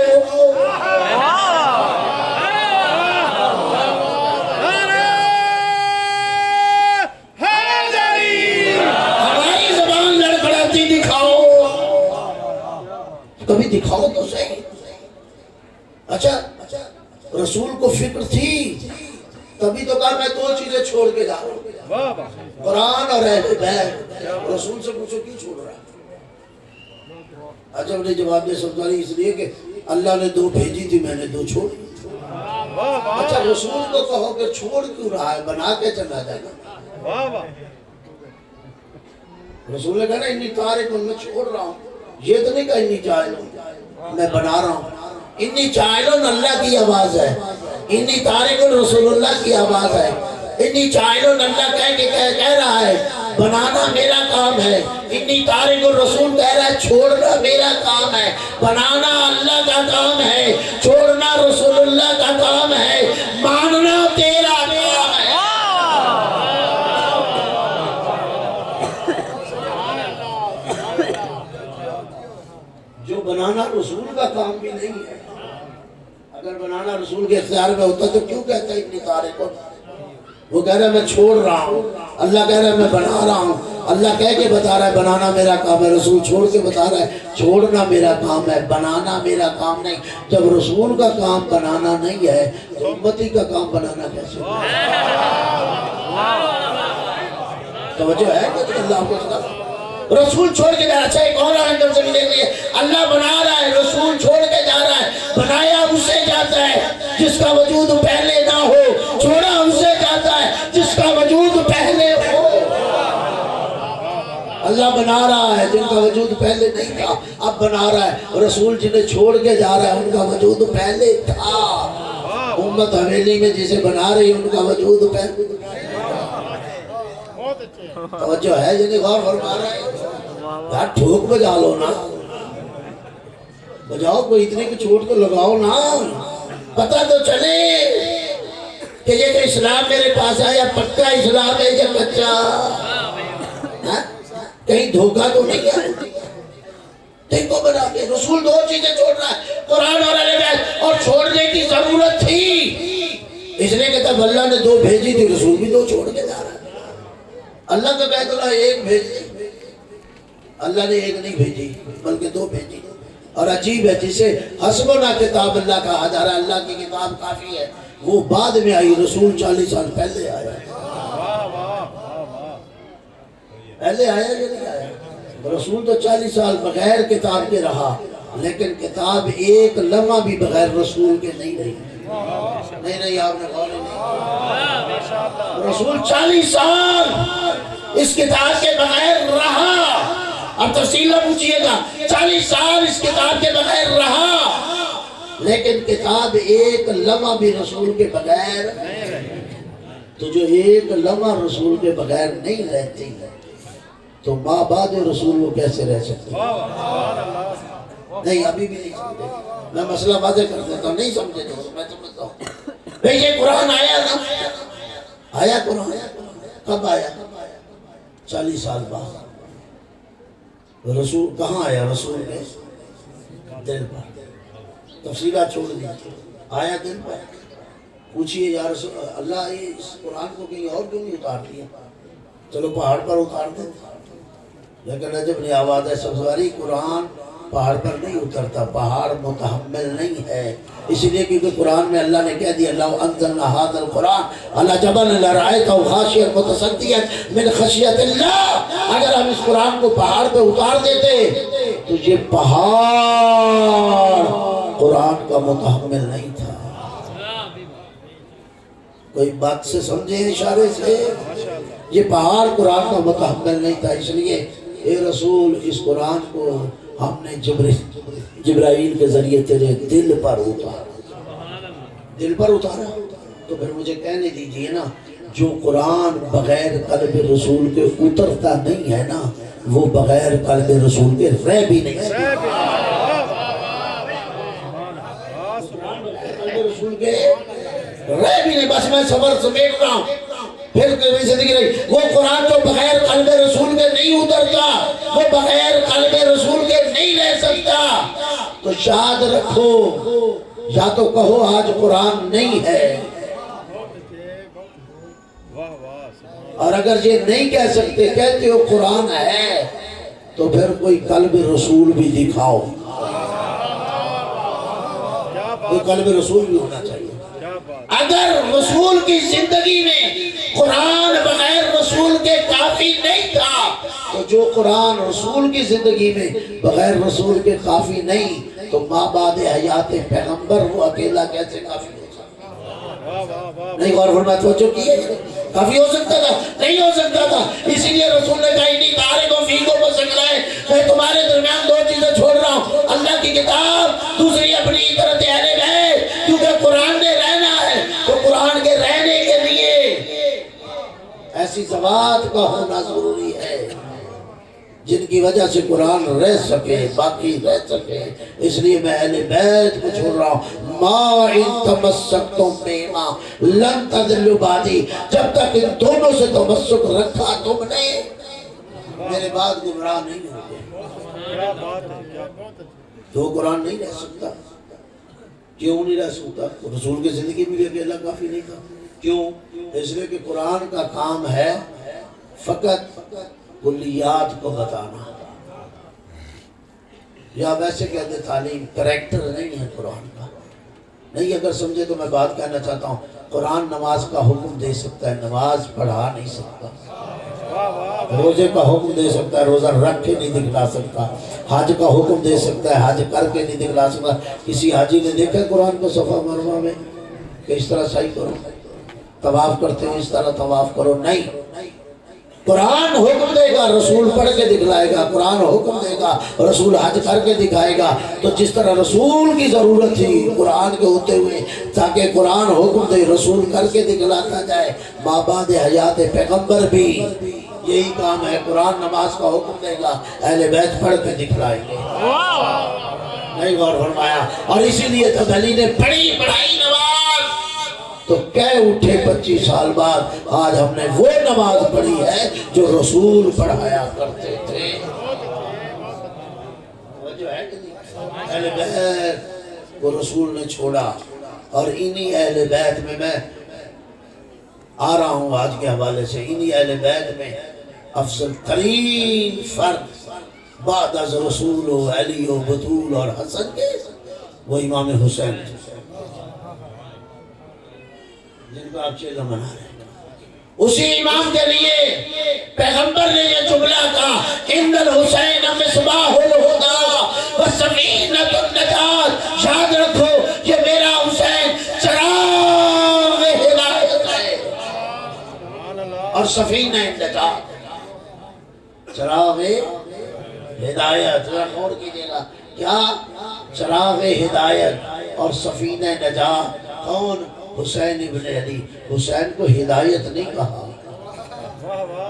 ہماری زبان لڑکھڑاتی دکھاؤ، کبھی دکھاؤ تو صحیح۔ اچھا رسول کو فکر تھی تبھی تو کہا میں دو چیزیں چھوڑ کے جا رہا ہوں، قرآن اور اہل بیت۔ رسول سے پوچھو کیوں چھوڑ رہا ہے؟ اچھا نے جواب دے سمجھائی اس لیے کہ اللہ نے دو بھیجی تھی میں نے دو چھوڑی۔ اچھا رسول کو کہو کہ چھوڑ کیوں رہا ہے، بنا کے چلا جائے گا۔ رسول نے کہا نا انی تارک میں چھوڑ رہا ہوں، یہ تو نہیں کہا انی جاہل میں بنا رہا ہوں۔ انی جاہل اللہ کی آواز ہے، انی تارک رسول اللہ کی آواز ہے۔ انی جاہل اللہ کہہ رہا ہے بنانا میرا کام ہے، انی تارک الرسول کہہ رہا ہے چھوڑنا میرا کام ہے۔ بنانا اللہ کا کام ہے، چھوڑنا رسول اللہ کا کام ہے، ماننا تیرا کام ہے۔ جو بنانا رسول کا کام بھی نہیں ہے، اگر بنانا رسول کے اختیار میں ہوتا تو کیوں کہتا ہے ابن طارق کو؟ وہ کہہ رہا ہے میں چھوڑ رہا ہوں، اللہ کہہ رہا ہے میں بنا رہا ہوں۔ اللہ کہہ کے بتا رہا ہے بنانا میرا کام ہے، رسول چھوڑ کے بتا رہا ہے چھوڑنا میرا کام ہے، بنانا میرا کام نہیں۔ جب رسول کا کام بنانا نہیں ہے تو امتی کا کام بنانا کیسے؟ توجہ ہے کہ اللہ کو رسول چھوڑ کے جا رہا ہے۔ اچھا ایک اور اندر سے ملے گی، اللہ بنا رہا ہے، رسول چھوڑ کے جا رہا ہے۔ بنایا اسے جاتا ہے جس کا وجود پہلے نہ ہو، چھوڑا اسے جاتا ہے جس کا وجود پہلے ہو۔ اللہ بنا رہا ہے جن کا وجود پہلے نہیں تھا اب بنا رہا ہے۔ رسول جنہیں چھوڑ کے جا رہا ہے ان کا وجود پہلے تھا۔ امت حویلی میں جسے بنا رہی ان کا وجود پہلے۔ توجہ ہے جنہیں غور فرما رہا ہے؟ یار ٹھوک بجا لو نا، بجاؤ کوئی اتنے کی چوٹ تو لگاؤ نا، پتہ تو چلے کہ یہ کہ اسلام میرے پاس آیا پکا اسلام ہے یا کچا؟ کہیں دھوکہ تو نہیں ہے؟ دیکھو بنا کے رسول دو چیزیں چھوڑ رہا ہے، قرآن اور اہل بیت، اور چھوڑنے کی ضرورت تھی اس لیے کہ تب اللہ نے دو بھیجی تھی، رسول بھی دو چھوڑ کے جا رہا ہے۔ اللہ تو کہتا ہے ایک بھیجی، اللہ نے ایک نہیں بھیجی بلکہ دو بھیجی۔ اور عجیب ہے جسے حسبنا کتاب اللہ کہا جا رہا ہے، اللہ کی کتاب کافی ہے، وہ بعد میں آئی، رسول 40 سال پہلے آیا۔ پہلے آیا یا نہیں آیا؟ رسول تو 40 سال بغیر کتاب کے رہا، لیکن کتاب ایک لمحہ بھی بغیر رسول کے نہیں رہی۔ نہیں آپ نے غور نہیں، رسول 40 سال اس کتاب کے بغیر رہا۔ اب تفصیل نہ پوچھئے گا، 40 سال اس کتاب کے بغیر رہا، لیکن کتاب ایک لمحہ بھی رسول کے بغیر تو جو ایک لمحہ رسول کے بغیر نہیں رہتی تو ماں بعد رسول وہ کیسے رہ سکتے؟ نہیں ابھی بھی نہیں سمجھے، میں مسئلہ واضح کر دیتا ہوں، نہیں سمجھے تو میں سمجھتا ہوں بھئی یہ قرآن آیا نا، آیا قرآن، کب آیا؟ 40 سال بعد۔ رسول کہاں آیا؟ رسول کے دل پر، تفصیلات چھوڑ دی، آیا دل پر۔ پوچھئے یا رسول اللہ اس قرآن کو کہیں اور کیوں نہیں اتار دیا؟ چلو پہاڑ پر اتار دیں، لیکن عجب نے آواز ہے سبزواری، قرآن پہاڑ پر نہیں اترتا، پہاڑ متحمل نہیں ہے، اس لیے کیونکہ قرآن میں اللہ نے کہہ دیا لو انزلنا ھذا القرآن علی جبل لرأیتہ خاشعا متصدعا من خشیۃ اللہ، اگر ہم اس قرآن کو پہاڑ پہ اتار دیتے تو یہ پہاڑ قرآن کا متحمل نہیں تھا۔ کوئی بات سے سمجھے اشارے سے؟ یہ پہاڑ قرآن کا متحمل نہیں تھا، اس لیے اے رسول اس قرآن کو ہم نے جبرائیل کے ذریعے تیرے دل پر اتارا، دل پر اتارا۔ تو پھر مجھے کہنے دیجئے نا، جو قرآن بغیر قلب رسول کے اترتا نہیں ہے نا، وہ بغیر قلب رسول کے رہ بھی نہیں سکتا۔ رسول کے رہ بھی نہیں، بس میں سفر سمیٹ رہا ہوں، پھر کبھی زندگی رہی۔ وہ قرآن جو بغیر قلب رسول کے نہیں اترتا، وہ بغیر قلب رسول کے نہیں رہ سکتا۔ تو شاد رکھو، یا تو کہو آج قرآن نہیں ہے، اور اگر یہ نہیں کہہ سکتے، کہتے ہو قرآن ہے، تو پھر کوئی قلب رسول بھی دکھاؤ، کوئی قلب رسول بھی ہونا چاہیے۔ اگر رسول کی زندگی میں قرآن بغیر رسول کے کافی نہیں تھا، تو جو قرآن رسول کی زندگی میں بغیر رسول کے کافی نہیں، تو ماں بعد حیات پیغمبر وہ اکیلا کیسے کافی ہو سکتا؟ نہیں غور فرمائے، توجہ کیے؟ کافی ہو سکتا تھا؟ نہیں ہو سکتا تھا۔ اسی لیے رسول نے کہا انی تارک فیکم الثقلین، میں تمہارے درمیان دو چیزیں چھوڑ رہا ہوں، اللہ کی کتاب، دوسری اپنی اطاعت اہل بیت، کیونکہ قرآن نے رہنا ہے تو قرآن کے رہنے کے لیے ایسی ذوات کا ہونا ضروری ہے جن کی وجہ سے قرآن رہ سکے، باقی رہ سکے۔ اس لیے میں اہل بیت کو چھوڑ رہا ہوں، ما ان تمسکتم بہما لن تضلوا بعدی، جب تک ان دونوں سے تمسک رکھا تم نے، میرے بعد گمراہ نہیں ہوگے۔ تو قرآن نہیں رہ سکتا، کیوں نہیں رہ سکتا؟ رسول کی زندگی میں بھی اکیلا کافی نہیں تھا، کیوں؟ اس لیے کہ قرآن کا کام ہے فقط کلیات کو بتانا، یا ویسے کہتے تعلیم، کریکٹر نہیں ہے قرآن کا۔ نہیں اگر سمجھے تو میں بات کہنا چاہتا ہوں، قرآن نماز کا حکم دے سکتا ہے، نماز پڑھا نہیں سکتا، روزے کا حکم دے سکتا ہے، روزہ رکھ کے نہیں دکھلا سکتا، حج کا حکم دے سکتا ہے، حج کر کے نہیں دکھلا سکتا۔ کسی حاجی نے دیکھا قرآن کو صفا مروہ میں کہ اس طرح صحیح کرو، طواف کرتے ہو اس طرح طواف کرو؟ نہیں، قرآن حکم دے گا، رسول پڑھ کے دکھلائے گا، قرآن حکم دے گا، رسول حج کر کے دکھائے گا۔ تو جس طرح رسول کی ضرورت تھی قرآن کے ہوتے ہوئے تاکہ قرآن حکم دے، رسول کر کے دکھلاتا جائے، ماں بعد حیات پیغمبر بھی یہی کام ہے، قرآن نماز کا حکم دے گا، اہل بیت پڑھ کے دکھلائیں گے۔ نہیں غور فرمایا؟ اور اسی لیے تو علی نے پڑھائی نماز تو کہہ اٹھے 25 سال بعد آج ہم نے وہ نماز پڑھی ہے جو رسول پڑھایا کرتے تھے۔ اہل بیت کو رسول نے چھوڑا، اور انہی اہل بیت میں آ رہا ہوں آج کے حوالے سے، انہی اہل بیت میں افضل ترین فرد بعد از رسول و علی و بطول اور حسن کے وہ امام حسین تھے، جن کو آپ چیلہ منا رہے ہیں۔ اسی امام کے لیے پیغمبر نے یہ جملہ کہا، ان الحسین مصباح الہدی وسفینۃ النجات، یاد رکھو یہ میرا حسین چراغ ہدایت ہے اور سفینہ النجات، چراغ ہدایت۔ غور کیجئے گا، کیا چراغ ہدایت اور سفینہ نجات؟ کون؟ حسین ابن علی، حسین کو ہدایت نہیں کہا،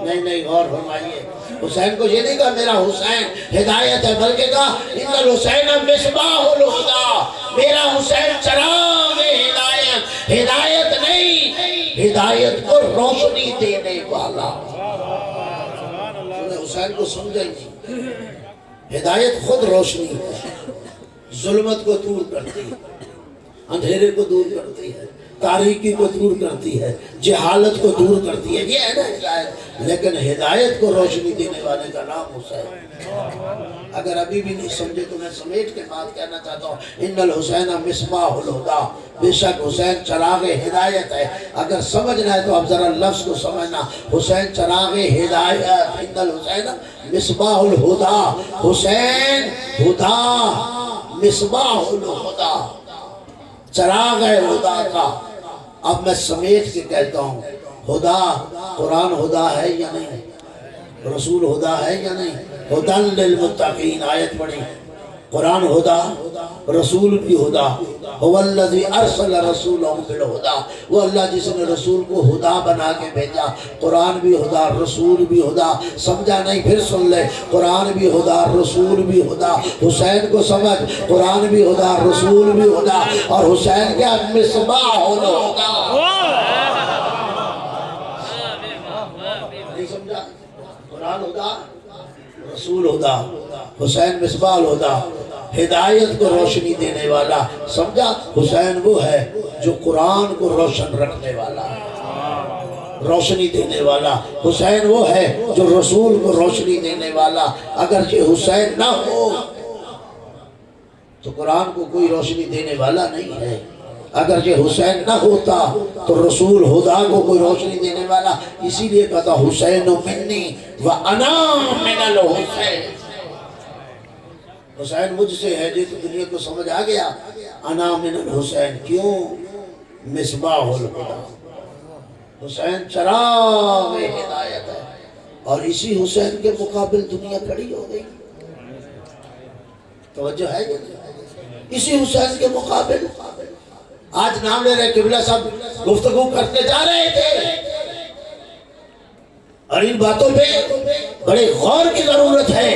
نہیں غور فرمائیے، حسین کو یہ نہیں کہا میرا حسین ہدایت ہے، بلکہ کہا ان الحسین مصباح الہدی، میرا حسین چراغ ہدایت، ہدایت نہیں، ہدایت کو روشنی دینے والا۔ حسین کو سمجھا ہی نہیں، ہدایت خود روشنی ہے، ظلمت کو دور کرتی ہے، اندھیرے کو دور کرتی ہے، تاریکی کو دور کرتی ہے، جہالت کو دور کرتی ہے، یہ ہے نا ہدایت۔ لیکن ہدایت کو روشنی دینے والے کا نام حسین۔ اگر ابھی بھی نہیں سمجھے تو میں سمیٹ کے بات کہنا چاہتا ہوں، ان الحسین مصباح الہدی، بے شک حسین چراغ ہدایت ہے۔ اگر سمجھنا ہے تو اب ذرا لفظ کو سمجھنا، حسین چراغ ہدایت، ان الحسین مصباح الہدی، حسین ہدا مصباح الہدی، چراغ ہے ہدا کا۔ اب میں سمیٹ کے کہتا ہوں، ہدا قرآن ہدا ہے یا نہیں، رسول ہدا ہے یا نہیں؟ ہدی للمتقین آیت پڑھی، قرآن ہدا، رسول بھی ہدا، هو الذی ارسل رسولہ بالہدی، وہ اللہ جس نے رسول کو ہدا بنا کے بھیجا، قرآن بھی ہدا، رسول بھی ہدا۔ سمجھا نہیں؟ پھر سن لے، قرآن بھی ہدا، رسول بھی ہدا۔ حسین کو سمجھ، قرآن بھی ہدا، رسول بھی ہدا، اور حسین کیا؟ مصباح الہدی۔ نہیں سمجھا؟ قرآن ہدا، رسول ہدا، حسین مصباح الہدی، ہدایت کو روشنی دینے والا۔ سمجھا؟ حسین وہ ہے جو قرآن کو روشن رکھنے والا، روشنی دینے والا۔ حسین وہ ہے جو رسول کو روشنی دینے والا۔ اگرچہ حسین نہ ہو تو قرآن کو کوئی روشنی دینے والا نہیں ہے، اگرچہ حسین نہ ہوتا تو رسول خدا کو کوئی روشنی دینے والا۔ اسی لیے کہتا حسین منی وانا من الحسین، حسین مجھ سے ہے جی، تو دنیا کو سمجھ آ گیا۔ انا من الحسین، کیوں؟ مصباح الہدی، حسین چراغ ہدایت ہے، اور اسی حسین کے مقابل دنیا کھڑی ہو گئی۔ توجہ ہے یہ؟ اسی حسین کے مقابل آج نام لے رہے قبلہ صاحب گفتگو کرتے جا رہے تھے، اور ان باتوں پہ بڑے غور کی ضرورت ہے۔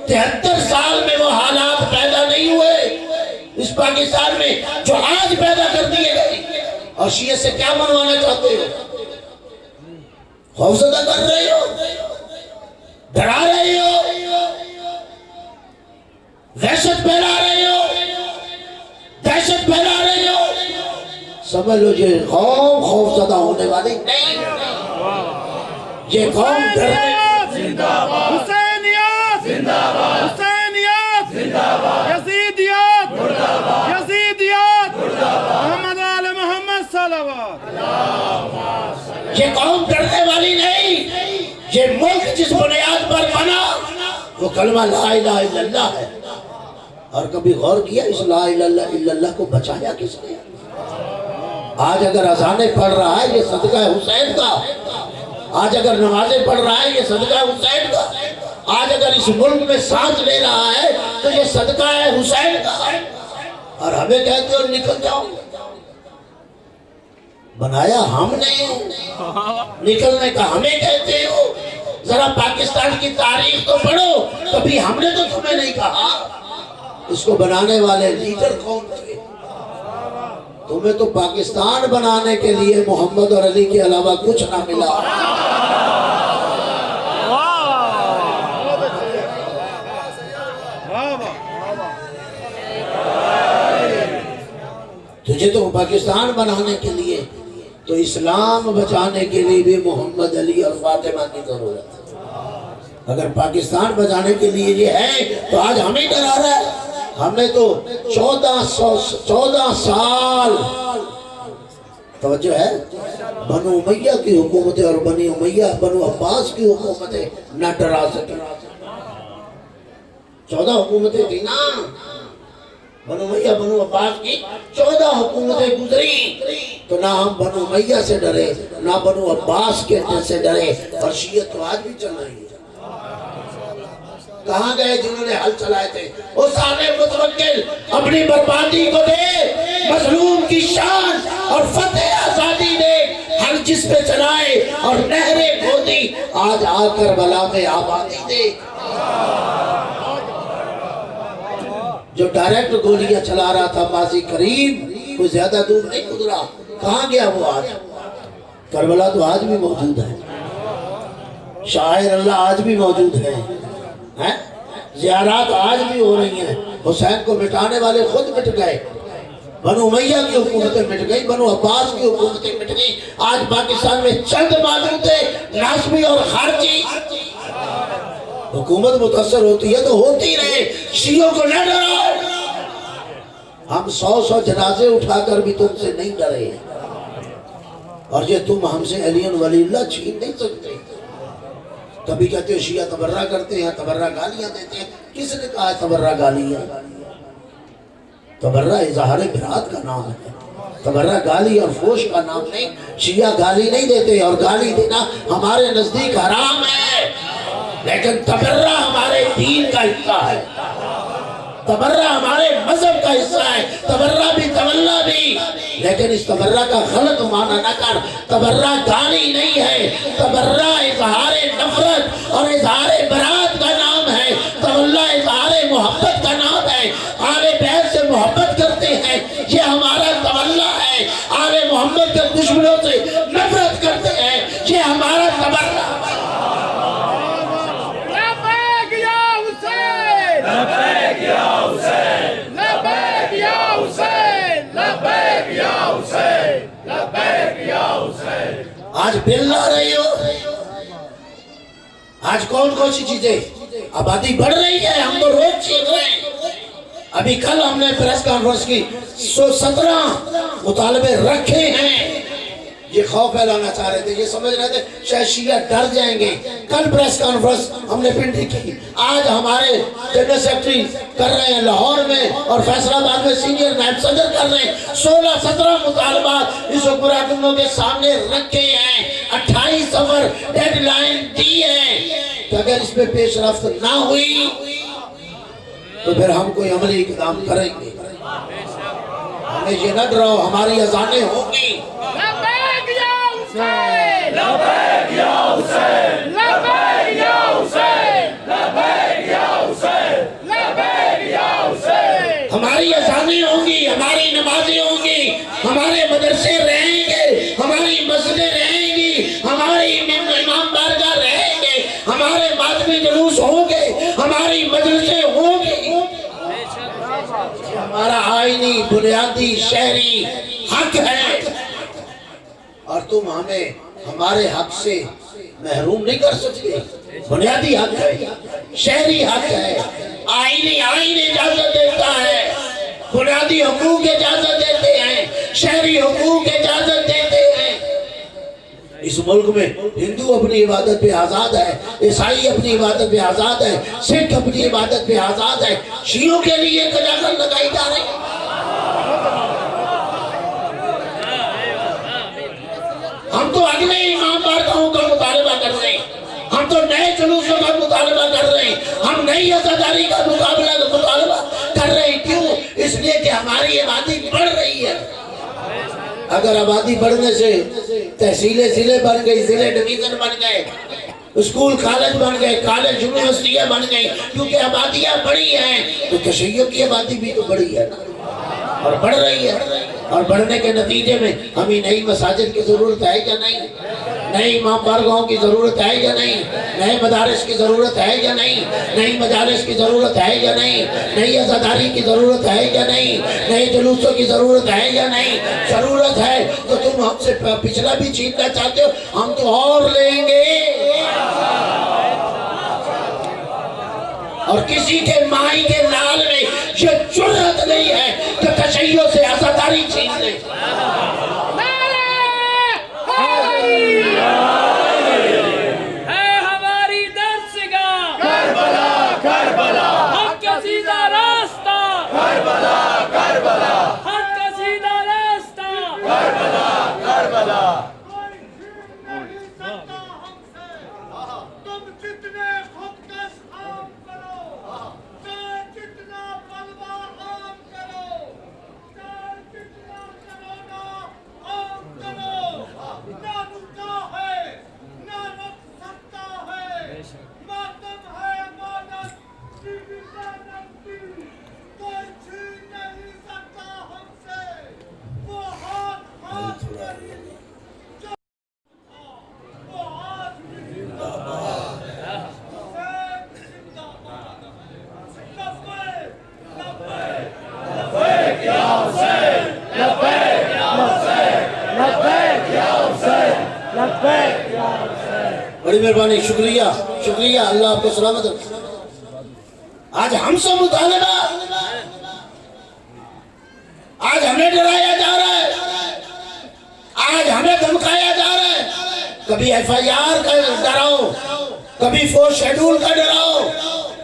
73 سال میں وہ حالات پیدا نہیں ہوئے اس پاکستان میں جو آج پیدا کر دیے گئے، اور شیعہ سے کیا منوانا چاہتے ہو؟ خوفزدہ کر رہے ہو، ڈرا رہے ہو، دہشت پھیلا رہے ہو، دہشت پھیلا رہے ہو۔ سمجھ لو یہ قوم خوفزدہ ہونے والی نہیں، یہ قوم ڈرنے حسینیات زندہ باد، حسینیات زندہ باد، یزیدیات مردہ باد، یزیدیات مردہ باد، محمد آل محمد صلوات۔ یہ قوم ڈرنے والی نہیں، یہ ملک جس بنیاد پر بنا وہ کلمہ لا الہ الا اللہ ہے۔ اور کبھی غور کیا اس لا الہ الا اللہ کو بچایا کس نے؟ آج اگر اذانیں پڑھ رہا ہے یہ صدقہ حسین کا، آج اگر نمازیں پڑھ رہا ہے یہ صدقہ حسین کا، آج اگر اس ملک میں سانس لے رہا ہے تو یہ صدقہ ہے حسین کا، اور ہمیں کہتے ہو نکل جاؤ۔ بنایا ہم نے، نکلنے کا ہمیں کہتے ہو۔ ذرا پاکستان کی تاریخ تو پڑھو، کبھی ہم نے تو تمہیں نہیں کہا۔ اس کو بنانے والے لیڈر کون تھے؟ تمہیں تو پاکستان بنانے کے لیے محمد اور علی کے علاوہ کچھ نہ ملا۔ تجھے تو پاکستان بنانے کے لیے، تو اسلام بچانے کے لیے بھی محمد علی اور فاطمہ کی ضرورت ہے۔ اگر پاکستان بچانے کے لیے یہ ہے تو آج ہمیں ڈرا رہا ہے۔ ہم نے تو 14 سال، توجہ ہے، بنو امیہ کی حکومتیں اور بنو عباس کی حکومتیں نہ ڈرا سکے۔ 14 حکومتیں تھی نا، بنو امیہ بنو عباس کی 14 حکومتیں گزری، تو نہ ہم بنو امیہ سے ڈرے، نہ بنو عباس کے سے ڈرے، اور شیعہ تو آج بھی چل رہی ہے۔ کہاں گئے جنہوں نے حل چلائے تھے؟ وہ سارے متوکل اپنی بربادی کو دے مظلوم کی شان اور فتح آزادی دے، ہر جس پہ چلائے اور نہریں کھودی، آج آ کربلا میں آبادی دے۔ جو ڈائریکٹ گولیاں چلا رہا تھا ماضی قریب، کوئی زیادہ دور نہیں گزرا، کہاں گیا وہ آج؟ کربلا تو آج بھی موجود ہے، شاعر اللہ آج بھی موجود ہے، زیارات آج بھی ہو رہی ہیں۔ حسین کو مٹانے والے خود مٹ گئے، بنو امیہ کی حکومتیں مٹ گئی، بنو عباس کی حکومتیں مٹ گئی، آج پاکستان میں چند موجود ہیں ناسبی اور خارجی۔ حکومت متاثر ہوتی ہے تو ہوتی رہے، شیعوں کو نہ ڈراؤ۔ ہم 100 جنازے اٹھا کر بھی تم سے نہیں ڈرے، اور یہ تم ہم سے علی ولی اللہ چھین نہیں سکتے۔ کبھی کہتے ہو شیعہ تبرہ کرتے ہیں، تبرہ گالیاں دیتے ہیں، کس نے کہا ہے تبرہ گالیاں؟ تبرہ اظہار برات کا نام ہے، تبرہ گالی اور فوش کا نام نہیں۔ شیعہ گالی نہیں دیتے، اور گالی دینا ہمارے نزدیک حرام ہے، لیکن تبرہ ہمارے دین کا حصہ ہے، تبرہ ہمارے مذہب کا حصہ ہے، تبرہ بھی تولہ بھی۔ لیکن اس تبرہ کا غلط معنی نہ کر، تبرہ گالی نہیں ہے، تبرہ اظہار نفرت اور اظہار برات کا نام ہے، تولہ اظہار محبت کا نام ہے۔ آل بیت سے محبت کرتے ہیں، یہ ہمارا تولہ ہے، آل محمد کے دشمنوں سے نفرت کرتے ہیں، یہ ہمارا تبرہ ہے۔ آج بل لا رہے ہو، آج کون سی چیزیں، آبادی بڑھ رہی ہے، ہم تو روز چیز رہے ہیں۔ ابھی کل ہم نے پریس کانفرنس کی 117 مطالبے رکھے ہیں۔ یہ خوف پھیلانا چاہ رہے تھے، یہ سمجھ رہے تھے شاید شیعہ ڈر جائیں گے۔ کل پریس کانفرنس ہم نے پنڈی کی، آج ہمارے جنرل سیکرٹری کر رہے ہیں لاہور میں، اور فیصلہ آباد میں سینئر نائب صدر کر رہے ہیں۔ 16-17 مطالبات اس حکمرانوں کے سامنے رکھے ہیں، 28 سفر ڈیڈ لائن دی ہے کہ اگر اس پہ پیش رفت نہ ہوئی تو پھر ہم کوئی عملی اقدام کریں گے۔ ہمیں یہ نہ ڈراؤ، ہماری اذانیں ہوں گی۔ لبیک یا حسین، لبیک یا حسین، لبیک یا حسین، لبیک یا حسین۔ ہماری اذانیں ہوں گی، ہماری نمازیں ہوں گی، ہمارے مدرسے رہیں گے، ہماری مسجدیں رہیں گی، ہماری امام بارگاہ رہیں گے، ہمارے ماتمی جلوس ہوں گے، ہماری مجلسیں ہوں گی۔ ہمارا آئینی بنیادی شہری حق ہے، اور تم ہمیں ہمارے حق سے محروم نہیں کر سکتے۔ بنیادی حق ہے، شہری حق ہے، آئین اجازت دیتا ہے، بنیادی حقوق اجازت دیتے ہیں، شہری حقوق اجازت دیتے ہیں۔ اس ملک میں ہندو اپنی عبادت پہ آزاد ہے، عیسائی اپنی عبادت پہ آزاد ہے، سکھ اپنی عبادت پہ آزاد ہے، شیعوں کے لیے قیادت لگائی جا رہی ہے۔ ہم تو اگلے امام بارگاہوں کا مطالبہ کر رہے ہیں، ہم تو نئے جلوسوں کا مطالبہ کر رہے ہیں، ہم نئی عزاداری کا مطالبہ کر رہے ہیں۔ کیوں؟ اس لیے کہ ہماری آبادی بڑھ رہی ہے۔ اگر آبادی بڑھنے سے تحصیلیں ضلع بن گئی، ضلع ڈویژن بن گئے، اسکول کالج بن گئے، کالج یونیورسٹیاں بن گئی، کیونکہ آبادیاں بڑی ہیں، تو تشیع کی آبادی بھی تو بڑی ہے نا، اور بڑھ رہی ہے۔ اور بڑھنے کے نتیجے میں ہمیں نئی مساجد کی ضرورت ہے یا نہیں، نئی امام بارگاہوں کی ضرورت ہے یا نہیں، نئے مدارس کی ضرورت ہے یا نہیں، نئی مجالس کی ضرورت ہے یا نہیں، نئی عزاداری کی ضرورت ہے یا نہیں، نئے جلوسوں کی ضرورت ہے یا نہیں۔ ضرورت ہے تو تم ہم سے پچھلا بھی چھیننا چاہتے ہو، ہم تو اور لیں گے۔ اور کسی کے مائی کے لال میں یہ جرأت نہیں ہے کہ تشیع سے عزاداری چھین لے۔ ہے ہماری درسگاہ کربلا کربلا، حق کا سیدھا راستہ کربلا کربلا، حق کا سیدھا راستہ کربلا کربلا۔ تم جتنے خودکش عام کرو، چاہے جتنا بلوا عام کرو، چاہے جتنا بڑی مہربانی، شکریہ شکریہ، اللہ آپ کو سلامت رکھے۔ آج ہم سے مطالبہ، آج ہمیں ڈرایا جا رہا ہے، آج ہمیں دھمکایا جا رہا ہے، کبھی ایف آئی آر کا ڈراؤ، کبھی 4 شیڈول کا ڈراؤ،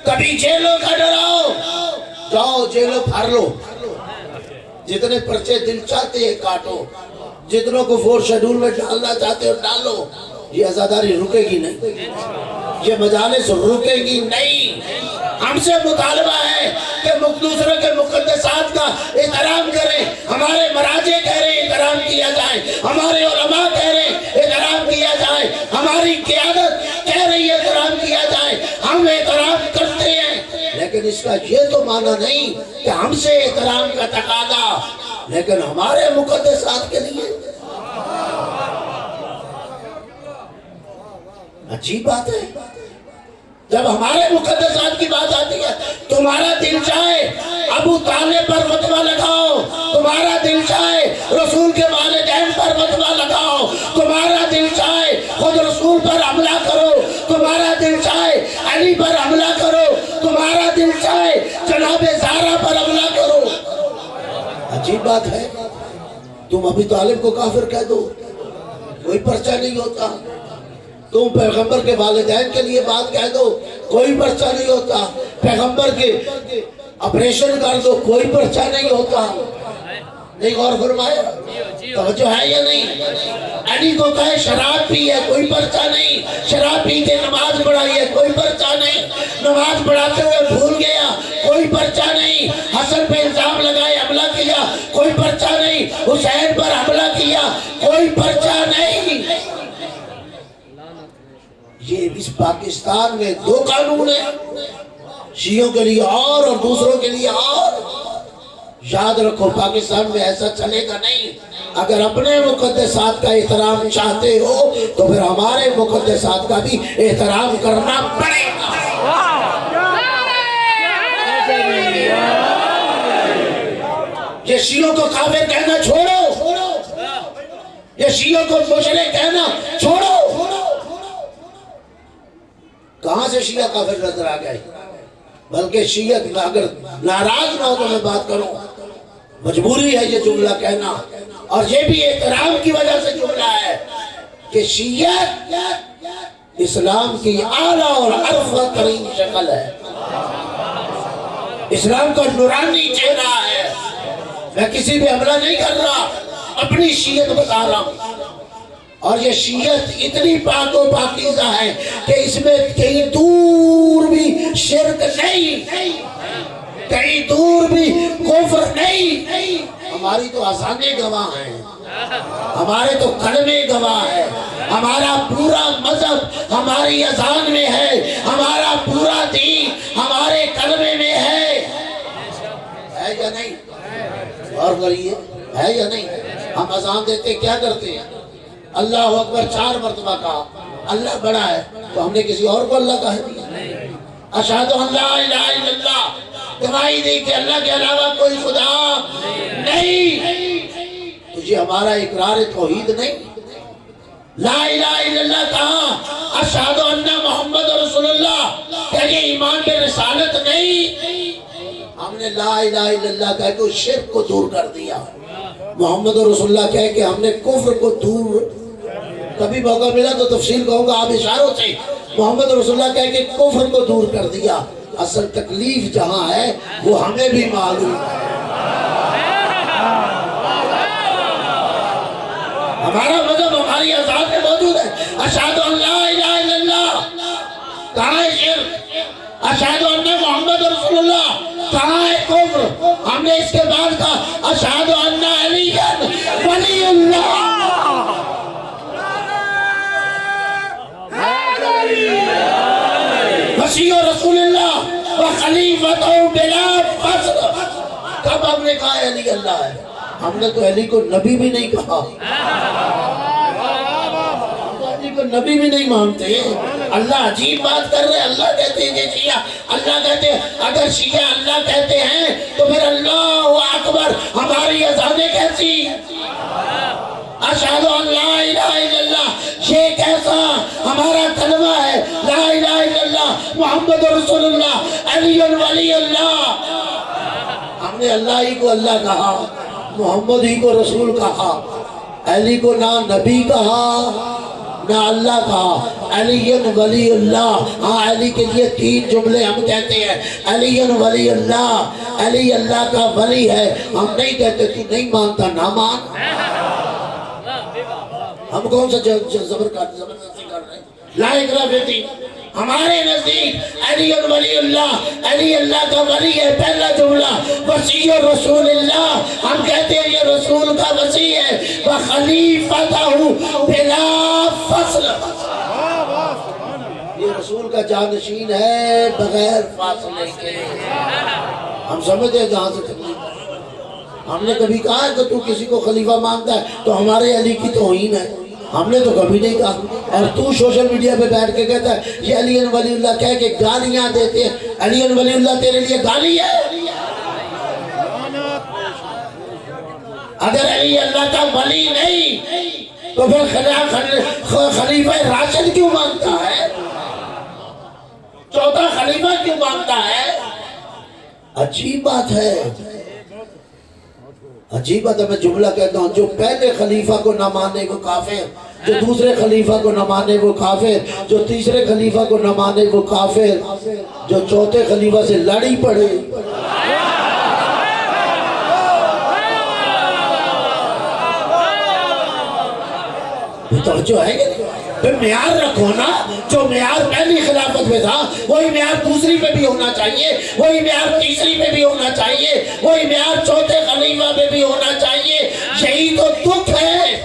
کبھی جیلوں کا ڈراؤ، جاؤ جیلوں پھاڑ لو، جتنے پرچے دل چاہتے ہیں کاٹو، جتنوں کو 4 شیڈول میں ڈالنا چاہتے ہو ڈالو، یہ عزاداری رکے گی نہیں، یہ مجالس رکے گی نہیں۔ ہم سے مطالبہ ہے کہ دوسروں کے مقدسات کا احترام کریں، ہمارے مراجع کہہ رہے ہیں احترام کیا جائے، ہمارے علماء کہہ رہے ہیں احترام کیا جائے، ہماری قیادت کہہ رہی ہے احترام کیا جائے، ہم احترام کرتے ہیں، لیکن اس کا یہ تو معنی نہیں کہ ہم سے احترام کا تقاضا، لیکن ہمارے مقدسات کے لیے عجیب بات ہے۔ جب ہمارے مقدسات کی بات آتی ہے، تمہارا دل چاہے ابو طالب پر فتویٰ لگاؤ، تمہارا دل چاہے رسول کے والدین پر فتویٰ لگاؤ، تمہارا دل چاہے خود رسول پر حملہ کرو، تمہارا دل چاہے علی پر حملہ کرو، تمہارا دل چاہے جناب زہرا پر حملہ کرو۔ عجیب بات ہے، تم ابو طالب کو کافر کہہ دو، کوئی پرچہ نہیں ہوتا، تم پیغمبر کے والدین کے لیے بات کہہ دو، کوئی پرچہ نہیں ہوتا، پیغمبر کے آپریشن کر دو، کوئی پرچہ نہیں ہوتا۔ نہیں غور فرمایا؟ توجہ ہے یا نہیں؟ علی کو کہے شراب پی ہے، کوئی پرچہ نہیں، شراب پی کے نماز پڑھائی ہے، کوئی پرچہ نہیں، نماز پڑھاتے ہوئے بھول گیا، کوئی پرچہ نہیں، حسن پہ الزام لگائے حملہ کیا، کوئی پرچہ نہیں، حسین پر حملہ کیا، کوئی پرچہ نہیں۔ یہ اس پاکستان میں 2 قانون ہیں، شیعوں کے لیے اور دوسروں کے لیے اور۔ یاد رکھو پاکستان میں ایسا چلے گا نہیں۔ اگر اپنے مقدسات کا احترام چاہتے ہو تو پھر ہمارے مقدسات کا بھی احترام کرنا پڑے گا۔ یہ شیعوں کو کافر کہنا چھوڑو، یہ شیعوں کو مشرک کہنا چھوڑو۔ کہاں سے شیعہ کافر نظر آ گئے؟ بلکہ شیعہ اگر ناراض نہ ہو تو میں بات کروں، مجبوری ہے یہ جملہ کہنا، اور یہ بھی احترام کی وجہ سے جملہ ہے کہ شیعہ اسلام کی اعلیٰ اور ارفع ترین شکل ہے، اسلام کا نورانی چہرہ ہے۔ میں کسی بھی حملہ نہیں کر رہا، اپنی شیعت بتا رہا ہوں، اور یہ شیعت اتنی پاک و پاکیزہ ہے کہ اس میں کہیں دور بھی شرک نہیں، کہیں دور بھی کفر نہیں۔ ہماری تو اذانیں گواہ ہیں، ہمارے تو کلمے گواہ ہیں، ہمارا پورا مذہب ہماری اذان میں ہے، ہمارا پورا دین ہمارے کلمے میں ہے یا نہیں؟ اور کریے ہے یا نہیں؟ ہم اذان دیتے کیا کرتے ہیں؟ اللہ اکبر 4 مرتبہ کہا، اللہ بڑا ہے تو ہم نے کسی اور کو اللہ کہہ دیا؟ اشہد ان لا الہ الا اللہ، گواہی دی کہ اللہ کے علاوہ کوئی خدا نہیں، تو یہ ہمارا اقرار توحید نہیں؟ لا الہ الا اللہ کہا، اشہد ان محمد رسول اللہ، کہ یہ ایمان پہ رسالت نہیں؟ ہم نے لا الہ الا اللہ کہہ کے شرک کو دور کر دیا، محمد رسول اللہ کہہ کے ہم نے کفر کو دور، کبھی موقع ملا تو تفصیل کہوں گا، آپ اشاروں سے محمد رسول اللہ کہہ کے کفر کو دور کر دیا۔ اصل تکلیف جہاں ہے وہ ہمیں بھی معلوم ہے، ہمارا مذہب ہماری اذان میں موجود ہے، اشہد ان لا الہ الا اللہ، کہاں ہے شرک؟ اشہد ان محمد رسول اللہ، کہاں ہے کفر؟ ہم نے اس کے بعد کہا اشہد ان علی ولی اللہ، مسیح رسول اللہ و خلیفۃ بلا فصل۔ کب ہم نے کہا علی اللہ ہے؟ ہم نے تو علی کو نبی بھی نہیں کہا، علی کو نبی بھی نہیں مانتے۔ اللہ عجیب بات کر رہے ہیں، اللہ کہتے ہیں کہ شیعہ اللہ کہتے ہیں، اگر شیعہ اللہ کہتے ہیں تو پھر اللہ اکبر ہماری اذانیں کیسی؟ اشہد ان لا الہ الا اللہ، یہ کیسا ہمارا کلمہ محمد رسول اللہ علی ولی اللہ. ہم نے اللہ ہی کو اللہ کہا, محمد ہی کو رسول کہا, علی کو نہ نبی کہا نہ اللہ کہا, علی ولی اللہ. ہاں علی کے لیے 3 جملے ہم کہتے ہیں, علی ولی اللہ, علی اللہ کا ولی ہے. ہم نہیں کہتے تو نہیں مانتا نہ مان. ہم کون سا زبردستی کر رہے ہیں؟ لا اکراہ فی الدین. ہمارے نزدیک علی ولی اللہ, علی اللہ کا ولی ہے. پہلا جملہ وصی رسول اللہ, ہم کہتے ہیں یہ رسول کا وصی ہے. وخلیفتہ بلا فصل, یہ رسول کا جانشین ہے بغیر فاصلے کے. ہم سمجھتے ہیں جہاں سے تکلیف. ہم نے کبھی کہا ہے کہ تو کسی کو خلیفہ مانتا ہے تو ہمارے علی کی توہین ہے؟ ہم نے تو کبھی نہیں کہا. اور تو سوشل میڈیا پہ بیٹھ کے کہتا ہے یہ علی ولی اللہ کہہ کے گالیاں دیتے ہیں. علی ولی اللہ تیرے لیے گالی ہے؟ اگر علی اللہ کا ولی نہیں تو پھر خلیفہ راشد کیوں مانتا ہے؟ چوتھا خلیفہ کیوں مانتا ہے؟ عجیب بات ہے, عجیب بات ہے. میں جملہ کہتا ہوں, جو پہلے خلیفہ کو نہ مانے وہ کافر, جو دوسرے خلیفہ کو نہ مانے وہ کافر, جو تیسرے خلیفہ کو نہ مانے وہ کافر, جو چوتھے خلیفہ سے لڑی پڑے. توجہ ہے کہ معیار رکھو نا, جو معیار پہلی خلافت میں تھا وہی معیار دوسری پہ بھی ہونا چاہیے, وہی معیار تیسری پہ بھی ہونا چاہیے, وہی معیار چوتھے خلیفہ پہ بھی ہونا چاہیے. یہی تو دکھ ہے.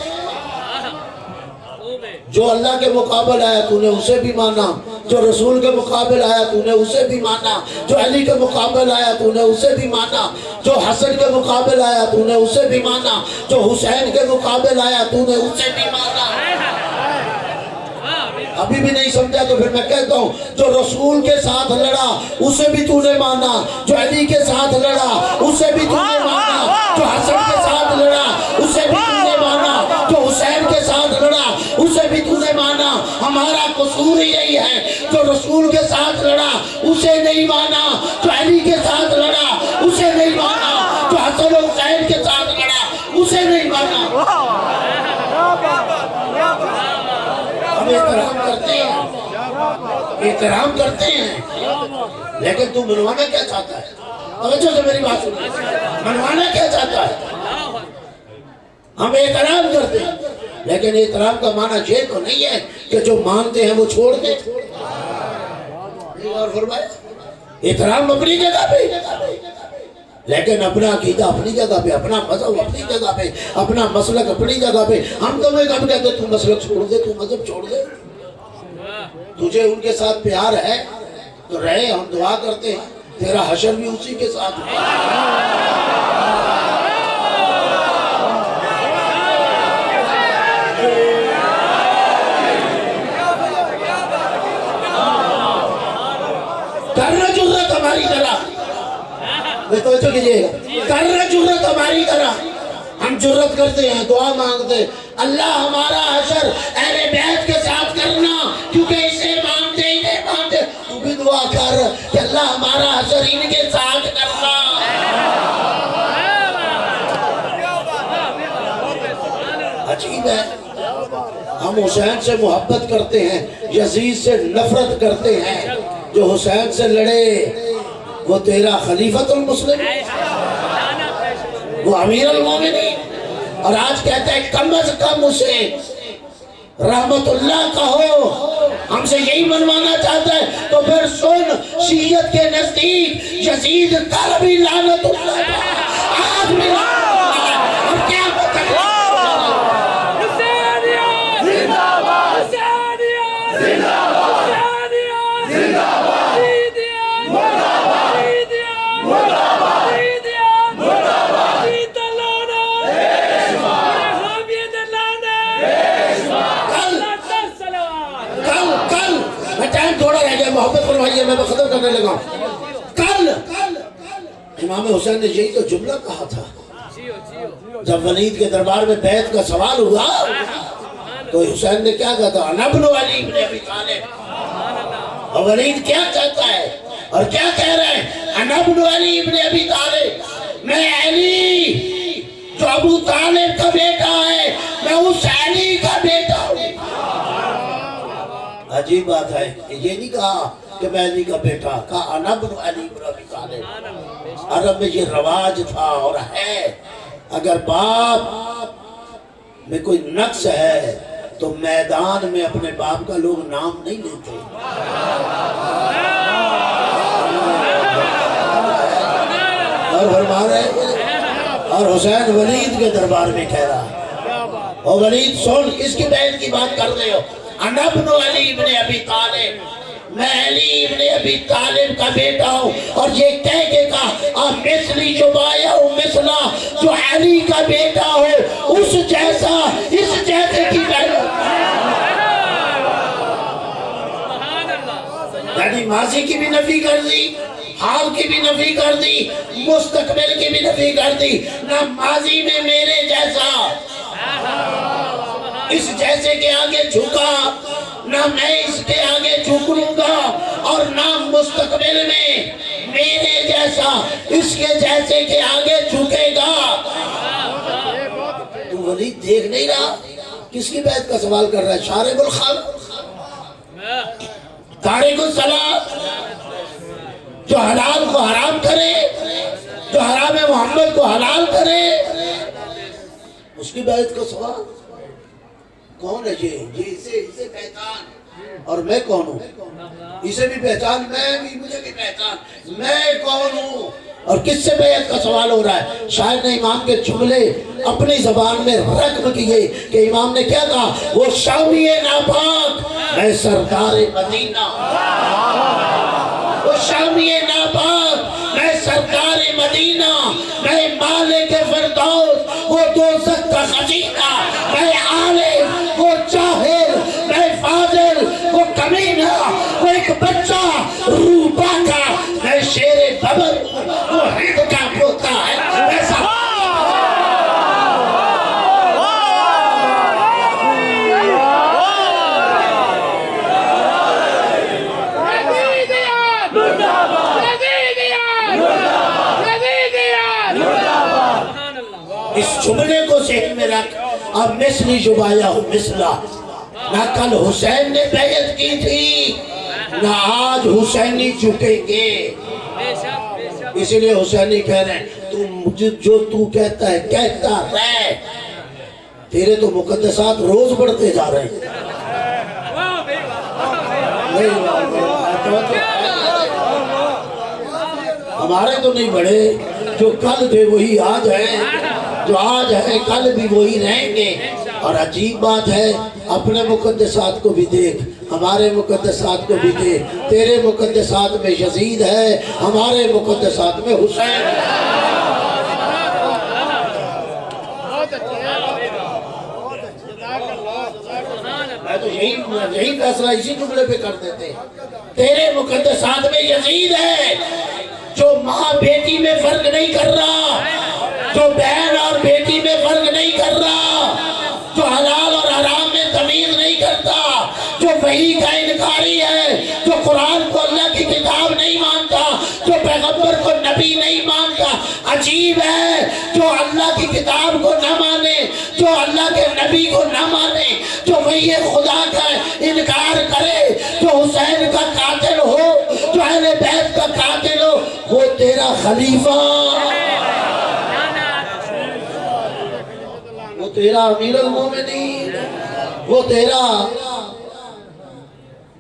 جو اللہ کے مقابل آیا تو نے اسے بھی مانا, جو رسول کے مقابل آیا تو نے اسے بھی مانا, جو علی کے مقابل آیا تو نے اسے بھی مانا, جو حسن کے مقابل آیا تو نے اسے بھی مانا, جو حسین کے مقابل آیا تو نے اسے بھی مانا. ابھی بھی نہیں سمجھا تو پھر میں کہتا ہوں, جو رسول کے ساتھ لڑا اسے بھی تو نے مانا, جو علی کے ساتھ لڑا اسے بھی تو نے مانا, جو حسن کے ساتھ لڑا اسے بھی تو نے مانا, جو حسین کے ساتھ لڑا اسے بھی تو نے مانا. ہمارا قصور یہی ہے, جو رسول کے ساتھ لڑا اسے نہیں مانا, جو علی کے ساتھ لڑا اسے نہیں مانا, جو حسن و حسین کے ساتھ لڑا اسے نہیں مانا. ہم احترام کرتے ہیں, احترام کرتے ہیں, لیکن تو منوانا کیا چاہتا ہے؟ توجہ سے میری بات سنو, منوانا کیا چاہتا ہے؟ ہم احترام کرتے ہیں, لیکن احترام کا معنی یہ تو نہیں ہے کہ جو مانتے ہیں وہ چھوڑ دیں. اور فرمائے احترام اپنی جگہ پہ, لیکن اپنا عقیدہ اپنی جگہ پہ, اپنا مذہب اپنی جگہ پہ, اپنا مسلک اپنی جگہ پہ. ہم تو میں کب کہتے تو مسلک چھوڑ دے, تو مذہب چھوڑ دے. تجھے ان کے ساتھ پیار ہے تو رہے, ہم دعا کرتے ہیں تیرا حشر بھی اسی کے ساتھ ہے. کرنا جرت ہماری طرح, توجہ کیجئے گا, کرنا جرت ہماری طرح. ہم جرت کرتے ہیں, دعا مانگتے ہیں, اللہ ہمارا حشر اہل بیت کے ساتھ کرنا, کیونکہ اسے مانتے ہی نہیں مانتے. تو بھی دعا کر کہ اللہ ہمارا حشر ان کے ساتھ کرنا. عجیب ہے, ہم حسین سے محبت کرتے ہیں, یزید سے نفرت کرتے ہیں. جو حسین سے لڑے وہ تیرا خلیفۃ المسلم, وہ امیر المومنین, اور آج کہتا ہے کم از کم اسے رحمت اللہ کہو. ہم سے یہی منوانا چاہتا ہے تو پھر سن, شیعت کے نزدیک یزید کل بھی لعنت اللہ, آج بھی لعنت اللہ. ہم کیا بتائیں؟ محبت فرمائیے, میں ختم کرنے لگا. کل امام حسین نے یہی تو جملہ کہا تھا جب ولید کے دربار میں بیعت کا سوال ہوا, تو حسین نے کیا کہا تھا؟ انا ابن علی ابن ابی طالب, اور ولید کیا کہتا ہے اور کیا کہہ رہے ہیں؟ انا ابن علی ابن ابی طالب، میں علی جو ابو طالب کا بیٹا ہے، میں اس علی کا بیٹا ہوں۔ عجیب بات ہے، یہ نہیں کہا کہ میں علی کا بیٹا، کہا انا ابن علی ابن ابی طالب۔ عرب میں یہ رواج تھا اور ہے، اگر باپ میں کوئی نقص ہے تو میدان میں اپنے باپ کا لوگ نام نہیں لیتے۔ اور فرما رہے ہیں، اور حسین ولید کے دربار میں کہہ رہا ہے، اور ولید سن، اس کی بہن کی بات کر رہے ہو، انا ابن علی ابن ابی طالب، میں علی ابن ابی طالب کا بیٹا ہوں، اور یہ کہہ کے کہا مثلی جو بایا ہوں مثلا، جو علی کا بیٹا ہو اس جیسا، اس جیسے کی بہن، یعنی ماضی کی بھی نفی کر دی، حال کی بھی نفی کر دی، مستقبل کی بھی نفی کر دی، نہ ماضی میں میرے جیسا اس جیسے کے آگے جھکا، نہ میں اس کے آگے جھکوں گا، اور نہ مستقبل میں میرے جیسا اس کے جیسے کے آگے جھکے گا۔ تو ولید دیکھ نہیں رہا کس کی بیعت کا سوال کر رہا ہے؟ شارب الخمر، تارک الصلاۃ، جو حلال کو حرام کرے، جو حرام محمد کو حلال کرے، اس کی بیعت کا سوال۔ کون ہے یہ اسے پہچان، اور میں کون ہوں؟ اسے بھی پہچان، مجھے بھی پہچان، میں کون ہوں؟ اور کس سے بیعت کا سوال ہو رہا ہے؟ شاعر نے امام کے جملے اپنی زبان میں رقم کیے کہ امام نے کیا کہا؟ وہ شامی ناپاک میں سردار مدینہ، وہ شامی ناپاک میں سردار مدینہ، میں مالک فردوس وہ دوزخ کا خزینہ، میں عالم وہ جاہل، میں فاضل وہ کمینہ، وہ ایک بچہ روبا کا، میں شیر ببر وہ ہند کا پوتا ہے، ایسا اس جملے کو ذہن میں رکھ۔ اب مثلی جبایا ہوں مثلا، نہ کل حسین نے بیعت کی تھی، نہ آج حسینی جھکیں گے، اسی لیے حسینی کہہ رہے ہیں جو تو کہتا ہے کہتا رہے، تیرے تو مقدسات روز بڑھتے جا رہے ہیں۔ ہمارے تو نہیں بڑھے، جو کل تھے وہی آج ہیں، جو آج ہیں کل بھی وہی رہیں گے۔ اور عجیب بات ہے، اپنے مقدسات کو بھی دیکھ، ہمارے مقدسات کو بھی دیکھ، تیرے مقدسات میں یزید ہے، ہمارے مقدسات میں حسین ہے۔ میں تو یہی فیصلہ اسی جملے پہ کر دیتے، تیرے مقدسات میں یزید ہے، جو ماں بیٹی میں فرق نہیں کر رہا، جو بہن اور بیٹی میں فرق نہیں کر رہا، جو حلال اور حرام میں تمیز نہیں کرتا، جو وحی کا انکاری ہے، جو قرآن کو اللہ کی کتاب نہیں مانتا، جو پیغمبر کو نبی نہیں مانتا۔ عجیب ہے، جو اللہ کی کتاب کو نہ مانے، جو اللہ کے نبی کو نہ مانے، جو وحی خدا کا انکار کرے، جو حسین کا قاتل ہو، جو اہل بیت کا قاتل ہو، وہ تیرا خلیفہ، وہ تیرا امیر المومنین، وہ تیرا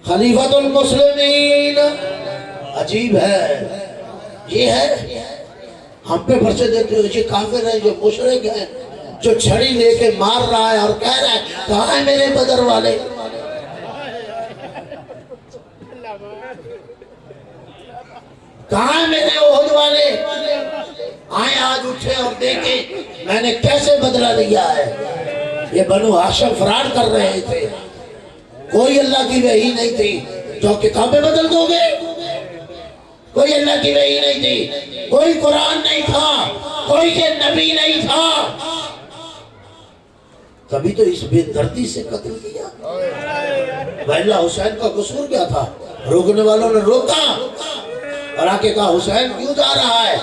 خلیفۃ المسلمین۔ عجیب ہے، یہ ہے ہم پہ پرچے دیتے ہو، یہ کافر ہیں، جو مشرک ہیں، جو چھڑی لے کے مار رہا ہے اور کہہ رہا ہے کہاں ہیں میرے بدر والے؟ کہاں ہیں میرے احد والے؟ آئیں آج اٹھے اور دیکھیں میں نے کیسے بدلہ لیا ہے۔ یہ بنو ہاشم فرار کر رہے تھے، کوئی اللہ کی وحی نہیں تھی، جو کتابیں بدل دو گے؟ کوئی اللہ کی وحی نہیں تھی، کوئی قرآن نہیں تھا، کوئی کہ نبی نہیں تھا۔ تبھی تو اس بے دردی سے قتل کیا۔ وَإِلَّا حسین کا قصور کیا تھا؟ روکنے والوں نے روکا اور آ کے کہا حسین کیوں جا رہا ہے؟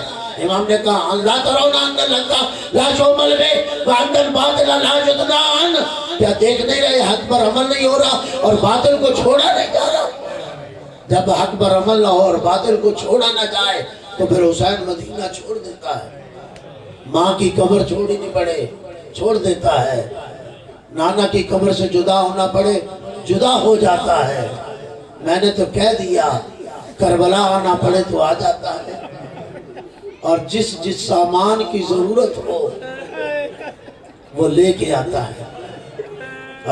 امام نے کہا اللہ ترون ان الحق لا شمل بے وان الباطل لا یدنا عن، کیا دیکھ نہیں رہے حق پر عمل نہیں ہو رہا اور باطل کو چھوڑا نہیں جا رہا؟ جب حق پر عمل نہ ہو اور باطل کو چھوڑا نہ جائے تو پھر حسین مدینہ چھوڑ دیتا ہے، ماں کی قبر چھوڑنی پڑے چھوڑ دیتا ہے، نانا کی قبر سے جدا ہونا پڑے جدا ہو جاتا ہے۔ میں نے تو کہہ دیا کربلا آنا پڑے تو آ جاتا ہے، اور جس سامان کی ضرورت ہو وہ لے کے آتا ہے۔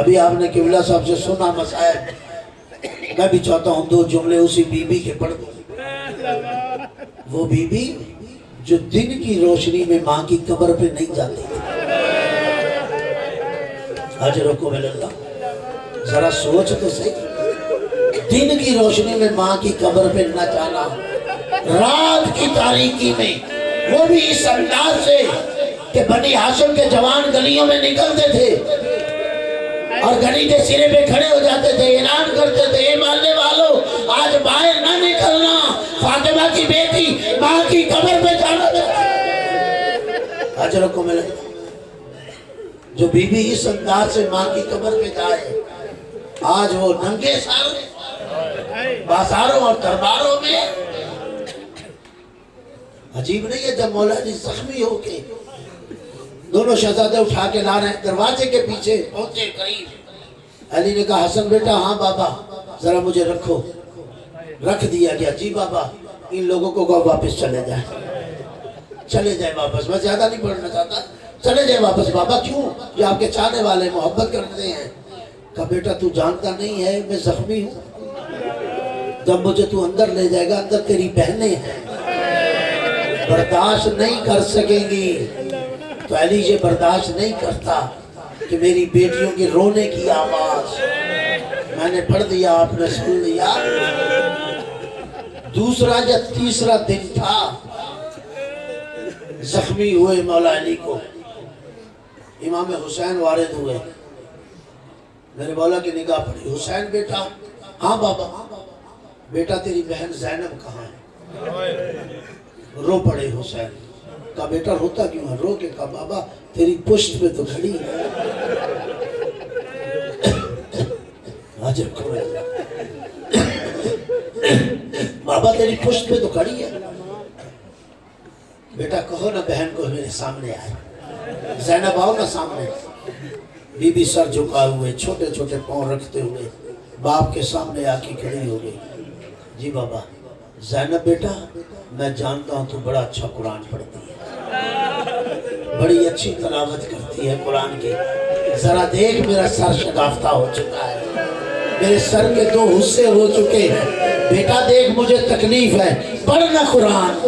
ابھی آپ نے قبلہ صاحب سے سنا مسائل، میں بھی چاہتا ہوں دو جملے اسی بی بی کے پڑھ دوں۔ وہ بی بی جو دن کی روشنی میں ماں کی قبر پہ نہیں جاتی تھی، اجرکم اللہ، ذرا سوچ تو صحیح، دن کی روشنی میں ماں کی قبر پہ نہ جانا، رات کی تاریکی میں، وہ بھی اس انداز سے کہ بنی ہاشم کے جوان گلیوں میں نکلتے تھے اور گلی کے سرے پہ کھڑے ہو جاتے تھے، اعلان کرتے تھے اے ماننے والوں آج باہر نہ نکلنا، فاطمہ کی بیٹی ماں کی قبر پہ جانا اجرکم اللہ۔ جو بی بی اس انداز سے ماں کی قبر پہ جائے، آج وہ ننگے سارے بازاروں اور درباروں میں، عجیب نہیں ہے جب مولا علی زخمی ہو کے دونوں شہزادے اٹھا کے لا رہے ہیں، دروازے کے پیچھے پہنچے قریب، علی نے کہا حسن بیٹا ہاں بابا ذرا مجھے رکھو، رکھ دیا گیا، جی بابا ان لوگوں کو واپس چلے جائیں، چلے جائیں واپس، میں زیادہ نہیں پڑھنا چاہتا، چلے جائیں واپس۔ بابا کیوں؟ یہ آپ کے چاہنے والے محبت کرتے ہیں۔ کہا بیٹا تو جانتا نہیں ہے میں زخمی ہوں، جب مجھے تو اندر لے جائے گا اندر تیری بہنیں ہیں، برداشت نہیں کر سکیں گی۔ تو علی یہ برداشت نہیں کرتا کہ میری بیٹیوں کے رونے کی آواز، میں نے پڑھ دیا آپ نے سن لیا۔ دوسرا یا تیسرا دن تھا، زخمی ہوئے مولا علی کو، امام حسین وارد ہوئے، میرے مولا کی نگاہ پڑی، حسین بیٹا ہاں بابا، بیٹا تیری بہن زینب کہاں ہے؟ رو پڑے حسین، کہا بیٹا روتا کیوں ہے؟ رو کے کہا بابا تیری پشت پہ تو کھڑی ہے۔ بابا تیری پشت پہ تو کھڑی ہے، بیٹا کہو نا بہن کو میرے سامنے آئے، زینب آؤ نا سامنے۔ بی بی سر جھکا ہوئے چھوٹے چھوٹے پاؤں رکھتے ہوئے باپ کے سامنے آ کے کھڑی ہو گئی، جی بابا۔ زینب بیٹا میں جانتا ہوں تو بڑا اچھا قرآن پڑھتی ہے، بڑی اچھی تلاوت کرتی ہے قرآن کی، ذرا دیکھ میرا سر شگافتہ ہو چکا ہے، میرے سر کے دو حصے ہو چکے ہیں، بیٹا دیکھ مجھے تکلیف ہے، پڑھنا قرآن،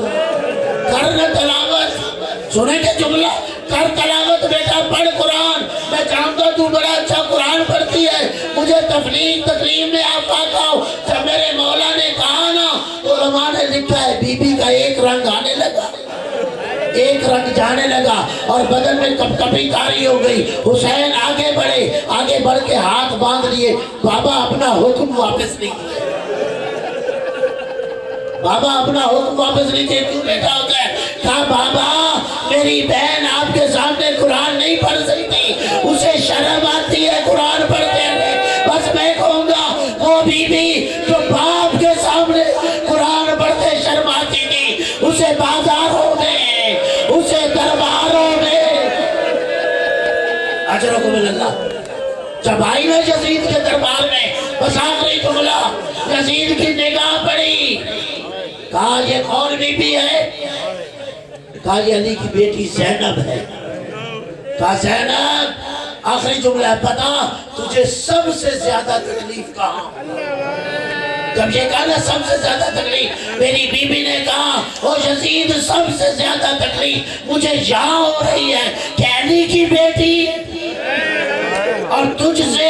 کرنا تلاوت، سنیں گے جملہ، کر تلاوت بیٹا، پڑھ قرآن، میں جانتا تو بڑا اچھا قرآن پڑھتی ہے، مجھے تکلیف میں آپ آتا ہوں۔ جب میرے مولا نے کہا نا، علماء نے لکھا ہے بی بی کا ایک رنگ آنے لگا، ایک رنگ جانے لگا اور بدن میں کپ کپی تاری ہو گئی۔ حسین آگے بڑھے، آگے بڑھ کے ہاتھ باندھ لیے، بابا اپنا حکم واپس نہیں کیا، بابا اپنا حکم واپس نہیں کیا، کیوں بیٹا ہوتا ہے؟ کہا بابا میری بہن آپ کے سامنے قرآن نہیں پڑھ سکتی، اسے شرم آتی ہے قرآن پڑھتے ہیں، بس میں کہوں گا وہ بی بی جو باپ کے سامنے قرآن پڑھتے شرم آتی تھی، اسے بازاروں میں، اسے درباروں میں، اجرکم اللہ، جب آئی نا یزید کے دربار میں، بس آخری جملہ یزید کی نگاہ پڑی، کہا یہ کون بی بی ہے؟ کہا یہ علی کی بیٹی زینب ہے۔ کہا زینب آخری جملہ ہے، پتا تجھے سب سے زیادہ تکلیف کہاں؟ جب یہ کہا نا سب سے زیادہ تکلیف، میری بی بی نے کہا او یزید سب سے زیادہ تکلیف مجھے یہاں ہو رہی ہے کہ علی کی بیٹی اور تجھ سے